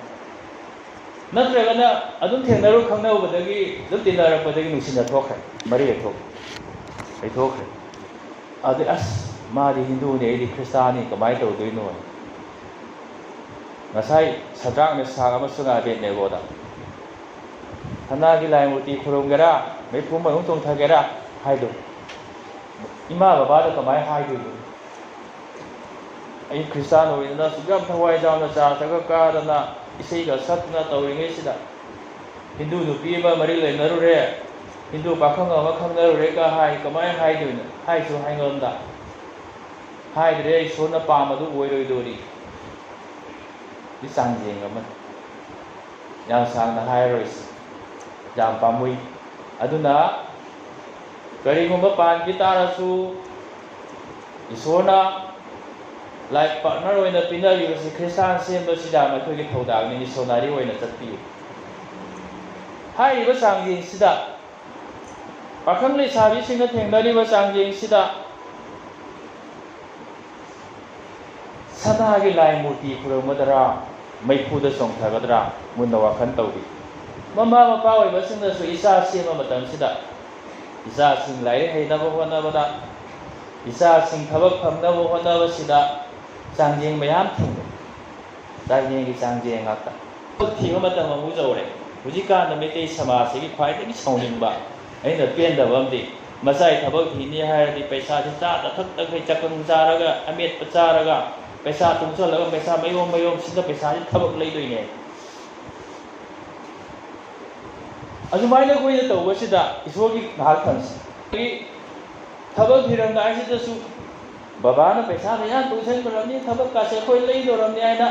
ꯅꯠꯇ꯭ꯔꯒꯅ ꯑꯗꯨꯝ ꯊꯦꯡꯅꯔꯨ ꯈꯪꯅꯕꯗꯒꯤ ꯑꯗꯨꯝ ꯇꯤꯟꯅꯔꯛꯄꯗꯒꯤ ꯅꯨꯡꯁꯤꯅ ꯊꯣꯛꯈ꯭ꯔꯦ ꯃꯔꯤ ꯂꯩꯊꯣꯛꯈ꯭ꯔꯦ ꯑꯗꯩ ꯑꯁ ꯃꯥꯗꯤ ꯍꯤꯟꯗꯨꯅꯤ ꯑꯩꯗꯤ ꯈ꯭ꯔꯤꯁꯇꯥꯟꯅꯤ ꯀꯃꯥꯏꯅ ꯇꯧꯗꯣꯏꯅꯣ ꯉꯁꯥꯏ ꯁꯗ꯭ꯔꯥꯛ ꯃꯦꯁꯥꯛ ꯑꯃꯁꯨꯡ ꯑꯕꯦꯗꯅꯦꯒꯣꯗ ꯁꯅꯥꯒꯤ ꯂꯥꯏ ꯃꯨꯔꯇꯤ ꯈꯨꯔꯨꯝꯒꯦꯔꯥ ꯃꯩꯐꯨ ꯃꯅꯨꯡ ꯆꯣꯡꯊꯒꯦꯔꯥ ꯍꯥꯏꯗꯣ ꯏꯃꯥ ꯕꯕꯥꯗ ꯀꯃꯥꯏꯅ ꯍꯥꯏꯗꯣꯏꯅꯣ ꯑꯩ ꯈ꯭ꯔꯤꯁꯇꯥꯟ ꯑꯣꯏꯗꯅ ꯁꯨꯛ ꯌꯥꯝ ꯊꯋꯥꯏ ꯌꯥꯎꯅ ꯆꯥꯔꯆꯇꯒ ꯀꯥꯗꯅ ꯏꯁꯩꯒ ꯁꯛꯇꯅ ꯇꯧꯔꯤꯉꯩꯁꯤꯗ ꯍꯤꯟꯗꯨ ꯅꯨꯄꯤ ꯑꯃ ꯃꯔꯤ ꯂꯩꯅꯔꯨꯔꯦ ꯍꯤꯟꯗꯨ ꯄꯥꯈꯪ ꯑꯃ ꯈꯪꯅꯔꯨꯔꯦꯒ ꯍꯥꯏ ꯀꯃꯥꯏꯅ ꯍꯥꯏꯗꯣꯏꯅꯣ ꯍꯥꯏꯁꯨ ꯍꯥꯏꯉꯣꯟꯗ ꯍꯥꯏꯗ꯭ꯔꯦ ꯏꯁꯣꯔꯅ ꯄꯥꯝꯕꯗꯨ ꯑꯣꯏꯔꯣꯏꯗꯣꯔꯤ ꯁꯤ ꯆꯥꯡꯖꯦꯡ ꯑꯃꯅꯤ ꯌꯥꯝ ꯁꯥꯡꯅ ꯍꯥꯏꯔꯔꯣꯏꯁꯤ ꯌꯥꯝ ꯄꯥꯝꯃꯨꯏ ꯑꯗꯨꯅ ꯀꯔꯤꯒꯨꯝꯕ ꯄꯥꯟꯈꯤ ꯇꯥꯔꯁꯨ ꯏꯁꯣꯔꯅ ꯂꯥꯏꯐ ꯄꯥꯔꯠꯅꯔ ꯑꯣꯏꯅ ꯄꯤꯅꯔꯤꯕꯁꯤ ꯈ꯭ꯔꯤꯁꯇꯥꯟ ꯁꯦꯝꯕꯁꯤꯗ ꯃꯈꯣꯏꯒꯤ ꯊꯧꯗꯥꯡꯅꯤ ꯃꯤꯁꯣꯅꯥꯔꯤ ꯑꯣꯏꯅ ꯆꯠꯄꯤꯌꯨ ꯍꯥꯏꯔꯤꯕ ꯆꯥꯡꯖꯦꯡꯁꯤꯗ ꯄꯥꯈꯪ ꯂꯩꯁꯥꯕꯤꯁꯤꯡꯅ ꯊꯦꯡꯅꯔꯤꯕ ꯆꯥꯡꯖꯦꯡꯁꯤꯗ ꯁꯅꯥꯒꯤ ꯂꯥꯏ ꯃꯨꯔꯇꯤ ꯈꯨꯔꯨꯝꯒꯗ꯭ꯔꯥ ꯃꯩꯐꯨꯗ ꯆꯣꯡꯊꯒꯗ꯭ꯔꯥ ꯃꯨꯟꯅ ꯋꯥꯈꯜ ꯇꯧꯕꯤ ꯃꯃꯥ ꯃꯄꯥ ꯑꯣꯏꯕꯁꯤꯡꯅꯁꯨ ꯏꯆꯥ ꯁꯦꯝꯕ ꯃꯇꯝꯁꯤꯗ ꯏꯆꯥꯁꯤꯡ ꯂꯥꯏꯔꯤꯛ ꯍꯩꯅꯕ ꯍꯣꯠꯅꯕꯗ ꯏꯆꯥꯁꯤꯡ ꯊꯕꯛ ꯐꯪꯅꯕ ꯍꯣꯠꯅꯕꯁꯤꯗ ꯆꯥꯡꯖꯦꯡ ꯃꯌꯥꯝ ꯊꯦꯡꯅꯩ ꯆꯥꯡꯖꯦꯡꯒꯤ ꯆꯥꯡꯖꯦꯡ ꯉꯥꯛꯇ ꯊꯤꯕ ꯃꯇꯝ ꯑꯃꯨꯛ ꯌꯧꯔꯦ ꯍꯧꯖꯤꯛꯀꯥꯟꯗ ꯃꯩꯇꯩ ꯁꯃꯥꯖꯁꯤꯒꯤ ꯈ꯭ꯋꯥꯏꯗꯒꯤ ꯁꯥꯎꯅꯤꯡꯕ ꯑꯩꯅ ꯄꯦꯟꯗꯕ ꯑꯃꯗꯤ ꯃꯆꯥꯏ ꯊꯕꯛ ꯊꯤꯅꯤ ꯍꯥꯏꯔꯗꯤ ꯄꯩꯁꯥꯁꯤ ꯆꯥꯗ ꯊꯛꯇꯈꯩ ꯆꯀꯪ ꯆꯥꯔꯒ ꯑꯃꯦꯠꯄ ꯆꯥꯔꯒ ꯄꯩꯁꯥ ꯇꯨꯡꯁꯤꯜꯂꯒ ꯄꯩꯁꯥ ꯃꯌꯣꯝ ꯁꯤꯗ ꯄꯩꯁꯥꯁꯤ ꯊꯕꯛ ꯂꯩꯗꯣꯏꯅꯦ ꯑꯗꯨꯃꯥꯏꯅ ꯑꯩꯈꯣꯏꯅ ꯇꯧꯕꯁꯤꯗ ꯏꯁꯣꯔꯒꯤ ꯉꯥꯏꯍꯥꯛ ꯊꯝꯁꯤ ꯊꯕꯛ ꯊꯤꯔꯝꯗꯥꯏꯁꯤꯗꯁꯨ ꯕꯕꯥꯅ ꯄꯩꯁꯥ ꯃꯌꯥꯝ ꯇꯨꯡꯁꯤꯟꯈ꯭ꯔꯕꯅꯤ ꯊꯕꯛꯀꯥꯁꯦ ꯑꯩꯈꯣꯏ ꯂꯩꯗꯧꯔꯕꯅꯤ ꯍꯥꯏꯅ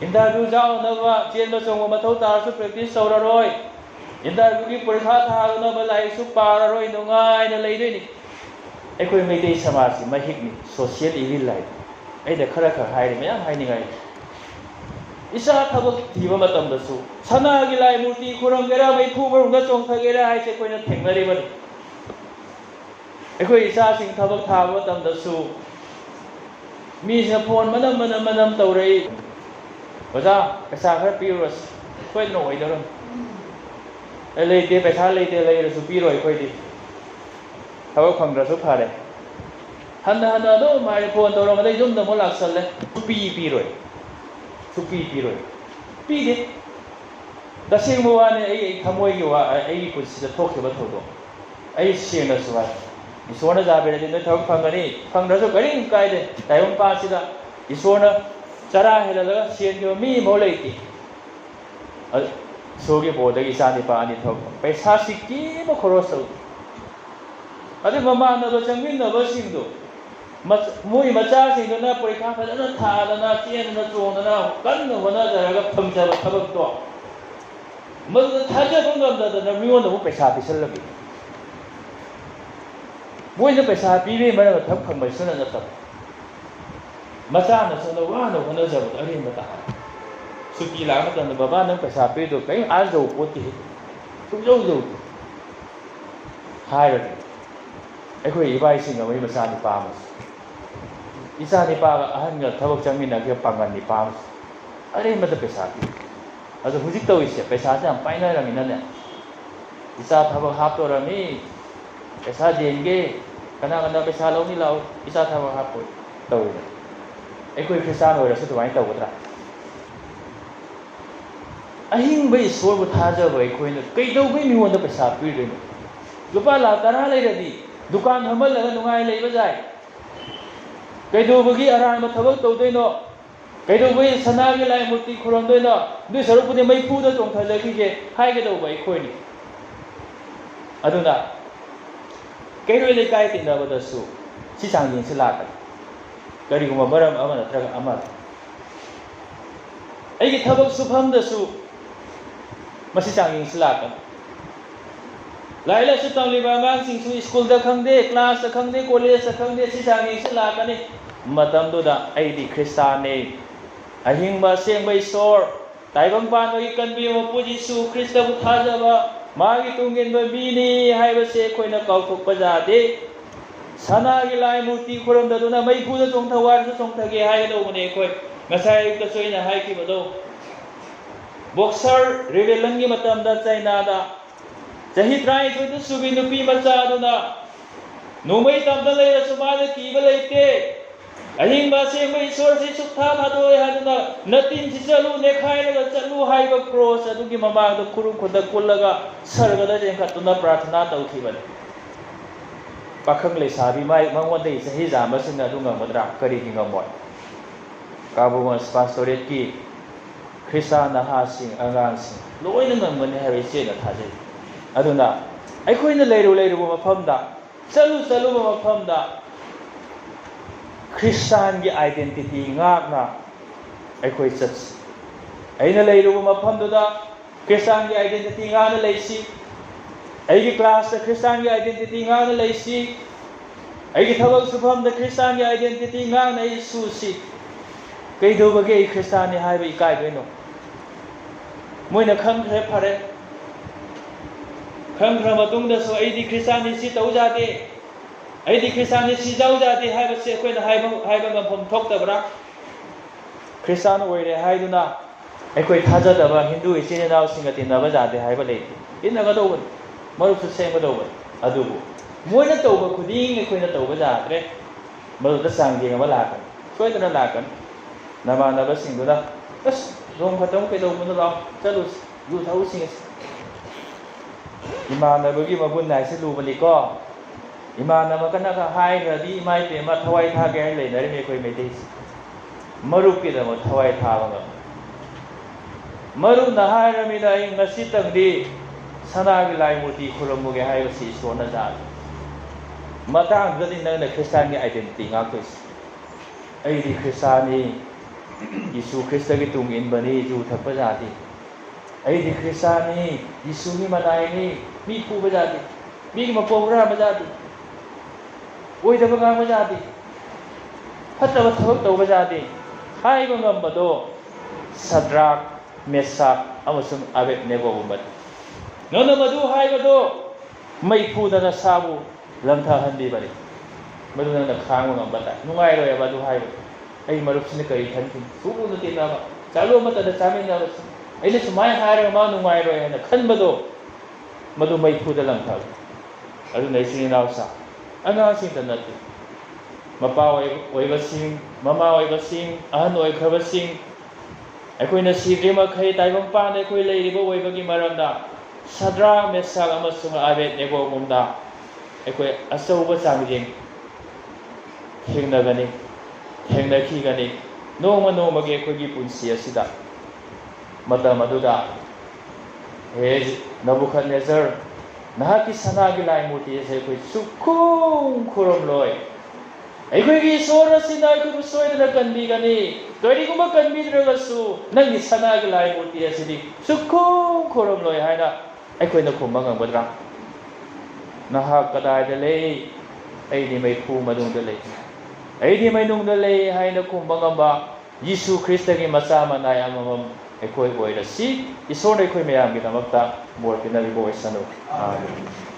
ꯏꯟꯇꯔꯚꯤꯌꯨ ꯌꯥꯎꯅꯕ ꯆꯦꯟꯕ ꯆꯣꯡꯕ ꯃꯊꯧ ꯇꯥꯔꯁꯨ ꯄ꯭ꯔꯦꯛꯇꯤꯁ ꯇꯧꯔꯔꯣꯏ ꯏꯟꯇꯔꯚꯤꯌꯨꯒꯤ ꯄꯔꯤꯈꯥ ꯊꯥꯅꯕ ꯂꯥꯏꯔꯤꯛꯁꯨ ꯄꯥꯔꯔꯣꯏ ꯅꯨꯡꯉꯥꯏꯅ ꯂꯩꯗꯣꯏꯅꯤ ꯑꯩꯈꯣꯏ ꯃꯩꯇꯩ ꯁꯃꯥꯖꯁꯤ ꯃꯍꯤꯛꯅꯤ ꯁꯣꯁꯤꯌꯦꯜ ꯏꯚꯤꯜ ꯍꯥꯏ ꯑꯩꯅ ꯈꯔ ꯍꯥꯏꯔꯤ ꯃꯌꯥꯝ ꯍꯥꯏꯅꯤꯡꯉꯥꯏ ꯏꯆꯥ ꯊꯕꯛ ꯊꯤꯕ ꯃꯇꯝꯗꯁꯨ ꯁꯅꯥꯒꯤ ꯂꯥꯏ ꯃꯨꯔꯇꯤ ꯈꯨꯔꯝꯒꯦꯔꯥ ꯃꯩꯐꯨ ꯃꯅꯨꯡꯗ ꯆꯣꯡꯊꯒꯦꯔꯥ ꯍꯥꯏꯁꯦ ꯑꯩꯈꯣꯏꯅ ꯊꯦꯡꯅꯔꯤꯕꯅꯤ ꯑꯩꯈꯣꯏ ꯏꯆꯥꯁꯤꯡ ꯊꯕꯛ ꯊꯥꯕ ꯃꯇꯝꯗꯁꯨ ꯃꯤꯁꯤꯅ ꯐꯣꯟ ꯃꯅꯝ ꯇꯧꯔꯛꯏ ꯑꯣꯖꯥ ꯄꯩꯁꯥ ꯈꯔ ꯄꯤꯔꯨꯔꯁꯤ ꯁꯣꯏꯗꯅ ꯑꯣꯏꯗꯧꯔꯝ ꯂꯩꯇꯦ ꯄꯩꯁꯥ ꯂꯩꯇꯦ ꯂꯩꯔꯁꯨ ꯄꯤꯔꯣꯏ ꯑꯩꯈꯣꯏꯗꯤ ꯊꯕꯛ ꯐꯪꯗ꯭ꯔꯁꯨ ꯐꯔꯦ ꯍꯟꯅ ꯑꯗꯨꯝ ꯍꯥꯏ ꯐꯣꯟ ꯇꯧꯔꯝꯕꯗꯩ ꯌꯨꯝꯗ ꯑꯃꯨꯛ ꯂꯥꯛꯁꯜꯂꯦ ꯄꯤꯔꯣꯏ ꯁꯨꯄꯤ ꯄꯤꯔꯣꯏ ꯄꯤꯗꯦ ꯇꯁꯦꯡꯕ ꯋꯥꯅꯤ ꯑꯩ ꯊꯃꯣꯏꯒꯤ ꯋꯥ ꯑꯩꯒꯤ ꯄꯨꯟꯁꯤꯗ ꯊꯣꯛꯈꯤꯕ ꯊꯧꯗꯣꯛ ꯑꯩ ꯁꯦꯡꯅꯁꯨ ꯍꯥꯏ ꯏꯁꯣꯔꯅ ꯌꯥꯕꯤꯔꯗꯤ ꯅꯣꯏ ꯊꯕꯛ ꯐꯪꯒꯅꯤ ꯐꯪꯗ꯭ꯔꯁꯨ ꯀꯔꯤꯝ ꯀꯥꯏꯗꯦ ꯇꯥꯏꯕꯪꯄꯥꯟꯁꯤꯗ ꯏꯁꯣꯔꯅ ꯆꯔꯥ ꯍꯦꯜꯍꯜꯂꯒ ꯁꯦꯟꯈꯤꯕ ꯃꯤ ꯑꯃꯐꯥꯎ ꯂꯩꯇꯦ ꯏꯁꯣꯔꯒꯤ ꯕꯣꯔꯗꯒꯤ ꯏꯆꯥ ꯅꯤꯄꯥ ꯑꯅꯤ ꯊꯕꯛ ꯄꯩꯁꯥꯁꯤ ꯀꯦꯝꯕ ꯈꯣꯔꯣꯁ ꯇꯧꯗꯦ ꯑꯗꯩ ꯃꯃꯥꯟꯅꯕ ꯆꯪꯃꯤꯟꯅꯕꯁꯤꯡꯗꯣ ꯃꯣꯏ ꯃꯆꯥꯁꯤꯡꯗꯨꯅ ꯄꯔꯤꯈꯥ ꯐꯖꯅ ꯊꯥꯗꯅ ꯆꯦꯟꯗꯅ ꯆꯣꯡꯗꯅ ꯀꯟꯅ ꯍꯣꯠꯅꯖꯔꯒ ꯐꯪꯖꯕ ꯊꯕꯛꯇꯣ ꯃꯗꯨꯗ ꯊꯥꯖꯕ ꯉꯝꯗꯗꯅ ꯃꯤꯉꯣꯟꯗ ꯑꯃꯨꯛ ꯄꯩꯁꯥ ꯄꯤꯁꯜꯂꯝꯃꯤ ꯃꯣꯏꯅ ꯄꯩꯁꯥ ꯄꯤꯕꯒꯤ ꯃꯔꯝ ꯊꯕꯛ ꯐꯪꯕꯁꯨꯅ ꯅꯠꯇꯕ ꯃꯆꯥꯅ ꯁꯣꯝꯗ ꯋꯥꯅ ꯍꯣꯠꯅꯖꯕꯗꯣ ꯑꯔꯦꯝꯕ ꯇꯥꯔꯦ ꯁꯨꯇꯤ ꯂꯥꯛꯄ ꯃꯇꯝꯗ ꯕꯕꯥ ꯅꯪ ꯄꯩꯁꯥ ꯄꯤꯗꯣ ꯀꯔꯤꯝ ꯑꯥꯖꯧ ꯄꯣꯠꯇꯦ ꯁꯨꯡꯖꯧꯗꯦ ꯍꯥꯏꯔꯒ ꯑꯩꯈꯣꯏ ꯏꯕꯥꯏꯁꯤꯡ ꯑꯃꯒꯤ ꯃꯆꯥ ꯅꯤꯄꯥ ꯑꯃꯁꯨ ꯏꯆꯥ ꯅꯤꯄꯥꯒ ꯑꯍꯟꯒ ꯊꯕꯛ ꯆꯪꯃꯤꯟꯅꯈꯤꯕ ꯄꯥꯡꯒꯜ ꯅꯤꯄꯥ ꯑꯃꯁꯨ ꯑꯔꯦꯝꯕꯗ ꯄꯩꯁꯥ ꯄꯤ ꯑꯗꯣ ꯍꯧꯖꯤꯛ ꯇꯧꯔꯤꯁꯦ ꯄꯩꯁꯥꯁꯦ ꯌꯥꯝ ꯄꯥꯏꯅꯔꯝꯃꯤꯅꯅꯦ ꯏꯆꯥ ꯊꯕꯛ ꯍꯥꯞꯇꯧꯔꯝꯃꯤ ꯄꯩꯁꯥ ꯌꯦꯟꯒꯦ ꯀꯅꯥ ꯄꯩꯁꯥ ꯂꯧꯅꯤ ꯂꯥꯛꯑꯣ ꯏꯆꯥ ꯊꯕꯛ ꯍꯥꯞꯄꯣꯏ ꯇꯧꯔꯤꯅꯦ ꯑꯩꯈꯣꯏ ꯈ꯭ꯔꯤꯁꯇꯥꯟ ꯑꯣꯏꯔꯁꯨ ꯑꯗꯨꯃꯥꯏꯅ ꯇꯧꯒꯗ꯭ꯔꯥ ꯑꯍꯤꯡꯕ ꯏꯁꯣꯔꯕꯨ ꯊꯥꯖꯕ ꯑꯩꯈꯣꯏꯅ ꯀꯩꯗꯧꯕꯩ ꯃꯤꯉꯣꯟꯗ ꯄꯩꯁꯥ ꯄꯤꯗꯣꯏꯅꯣ ꯂꯨꯄꯥ ꯂꯥꯛ 10 ꯂꯩꯔꯗꯤ ꯗꯨꯀꯥꯟ ꯐꯝꯍꯜꯂꯒ ꯅꯨꯡꯉꯥꯏ ꯂꯩꯕ ꯌꯥꯏ ꯀꯩꯗꯧꯕꯒꯤ ꯑꯔꯥꯟꯕ ꯊꯕꯛ ꯇꯧꯗꯣꯏꯅꯣ ꯀꯩꯗꯧꯕꯒꯤ ꯁꯅꯥꯒꯤ ꯂꯥꯏ ꯃꯨꯔꯇꯤ ꯈꯨꯔꯝꯗꯣꯏꯅꯣ ꯑꯗꯨꯏ ꯁꯔꯨꯛꯄꯨꯗꯤ ꯃꯩꯐꯨꯗ ꯆꯣꯡꯊꯖꯈꯤꯒꯦ ꯍꯥꯏꯒꯗꯧꯕ ꯑꯩꯈꯣꯏꯅꯤ ꯑꯗꯨꯅ ꯀꯩꯔꯣꯏ ꯂꯩꯀꯥꯏ ꯇꯤꯟꯅꯕꯗꯁꯨ si chang yin si lak kari guma maram ama natraga ama aigi thabak sufam da su masi chang yin si lak laila su tamliba ngang sing su school da khangde class da khangde college da khangde si chang yin si lak ani matam do da aidi kristane ahing ba seng bai sor taibang ban oi kan bi mo puji su krista bu thaja ba magi tungin ba bini hai ba se khoina kau thok pa ja de sana gi lai murti khoram da duna mai pu da chong thawar su chong thage hai do ne khoi ngasai ka soina hai ki ba do boxer rebellion gi matam da china da jahi trai to da subi nupi macha duna nomai tam da lai su ma da ki ba lai te ahing ba se mai sor se suk tha tha do ha duna natin si chalu ne khai la chalu hai ba cross adu gi mama da khuru khoda kullaga sarga da jeng khatuna prarthana tau thi ba pakhang le sabi mai mangwan dei sahi jama sing adu ngamadra kari gi ngamoi kabungan pastorate ki krista na ha sing angang sing loina ngamani ha se na thajai aduna aikhoina leiru mafam da chalu mafam da Christian gi identity ngak na aikoi church aina leiru mafam da Christian gi identity nga na leisi aigi class da Christian gi identity nga na leisi aigi thabak sufam da Christian gi identity nga na isu si kai do bage Christian ni hai bai kai no moina khang khre phare khang khra matung da so aidi Christian ni si tau ja de aidi Christian ni si jau ja de hai ba se koina hai ba ngam phom thok ta bra Christian oi re hai duna aikoi thaja da ba Hindu ichine naw singa tin na ba ja de hai ba le in na ga do maru su se ba do adu bu moina tau ba khuding aikoi na tau ba ja tre maru da sang ji ga ba la ka soi da la ka nama na ba sing duna as rong khatong pe do mun la chalu yu thau sing imana ba gi mabun nai se lu ba ni ko imana ma kana ka hai ra di mai pe ma thawai tha ge le na me koi me te maru ki da mo thawai tha ba maru na hai ra mi da ing ngasi tang di sana gi lai murti khuram mu ge hai ba si so na ja matang ga din na Christian gi identity nga ko ai di Christian ni Yesu Krista gi tung in bani ju thak pa ja di ai di Christian ni Yesu ni manai ni mi pu ba ja di mi ma po ra ba ja di oi da ba ba ja di hatta ba thak tau ba ja di hai ba ngam ba do Sadrak Mesak amasung Abednego ba no no ma du hai ba do mai pu da na sabu lam tha han di ba di madu na khang ngam ba ta nungai ro ba du hai ai marup sini kari thankin subu no tina ba chalu mata da chamin na ai le sumai hare ma nu ngai ro na khan bado madu mai phu da lang thal adu nei sini naw sa anga sing da nat mapa oi ba sing mama oi ba sing ahan oi kha ba sing ai koi na si re ma khai tai bang pa ne koi lei ri bo oi ba gi maram da Sadra Mesak amasung Abednego gumda ai koi asau ba chang jing thengna gani thengna khi gani noma ge khoi gi punsi asida matam aduda he Nabucodonosor nahaki sana gi lai muti se khoi sukhung khuram loi ai khoi gi sora sina khoi soi da kan bi gani tori guma kan bi dra su nang gi sana gi lai muti asidi sukhung khuram loi haina ai khoi na khum bang badra nahak kadai da le ai ni mai phu madung da le ai di mai nung da le hai na khum bang ba Yesu Krista gi macha manai amam ai khoi boi ra si isor ai khoi mayam gi damak ta mor pinali boi sanu amen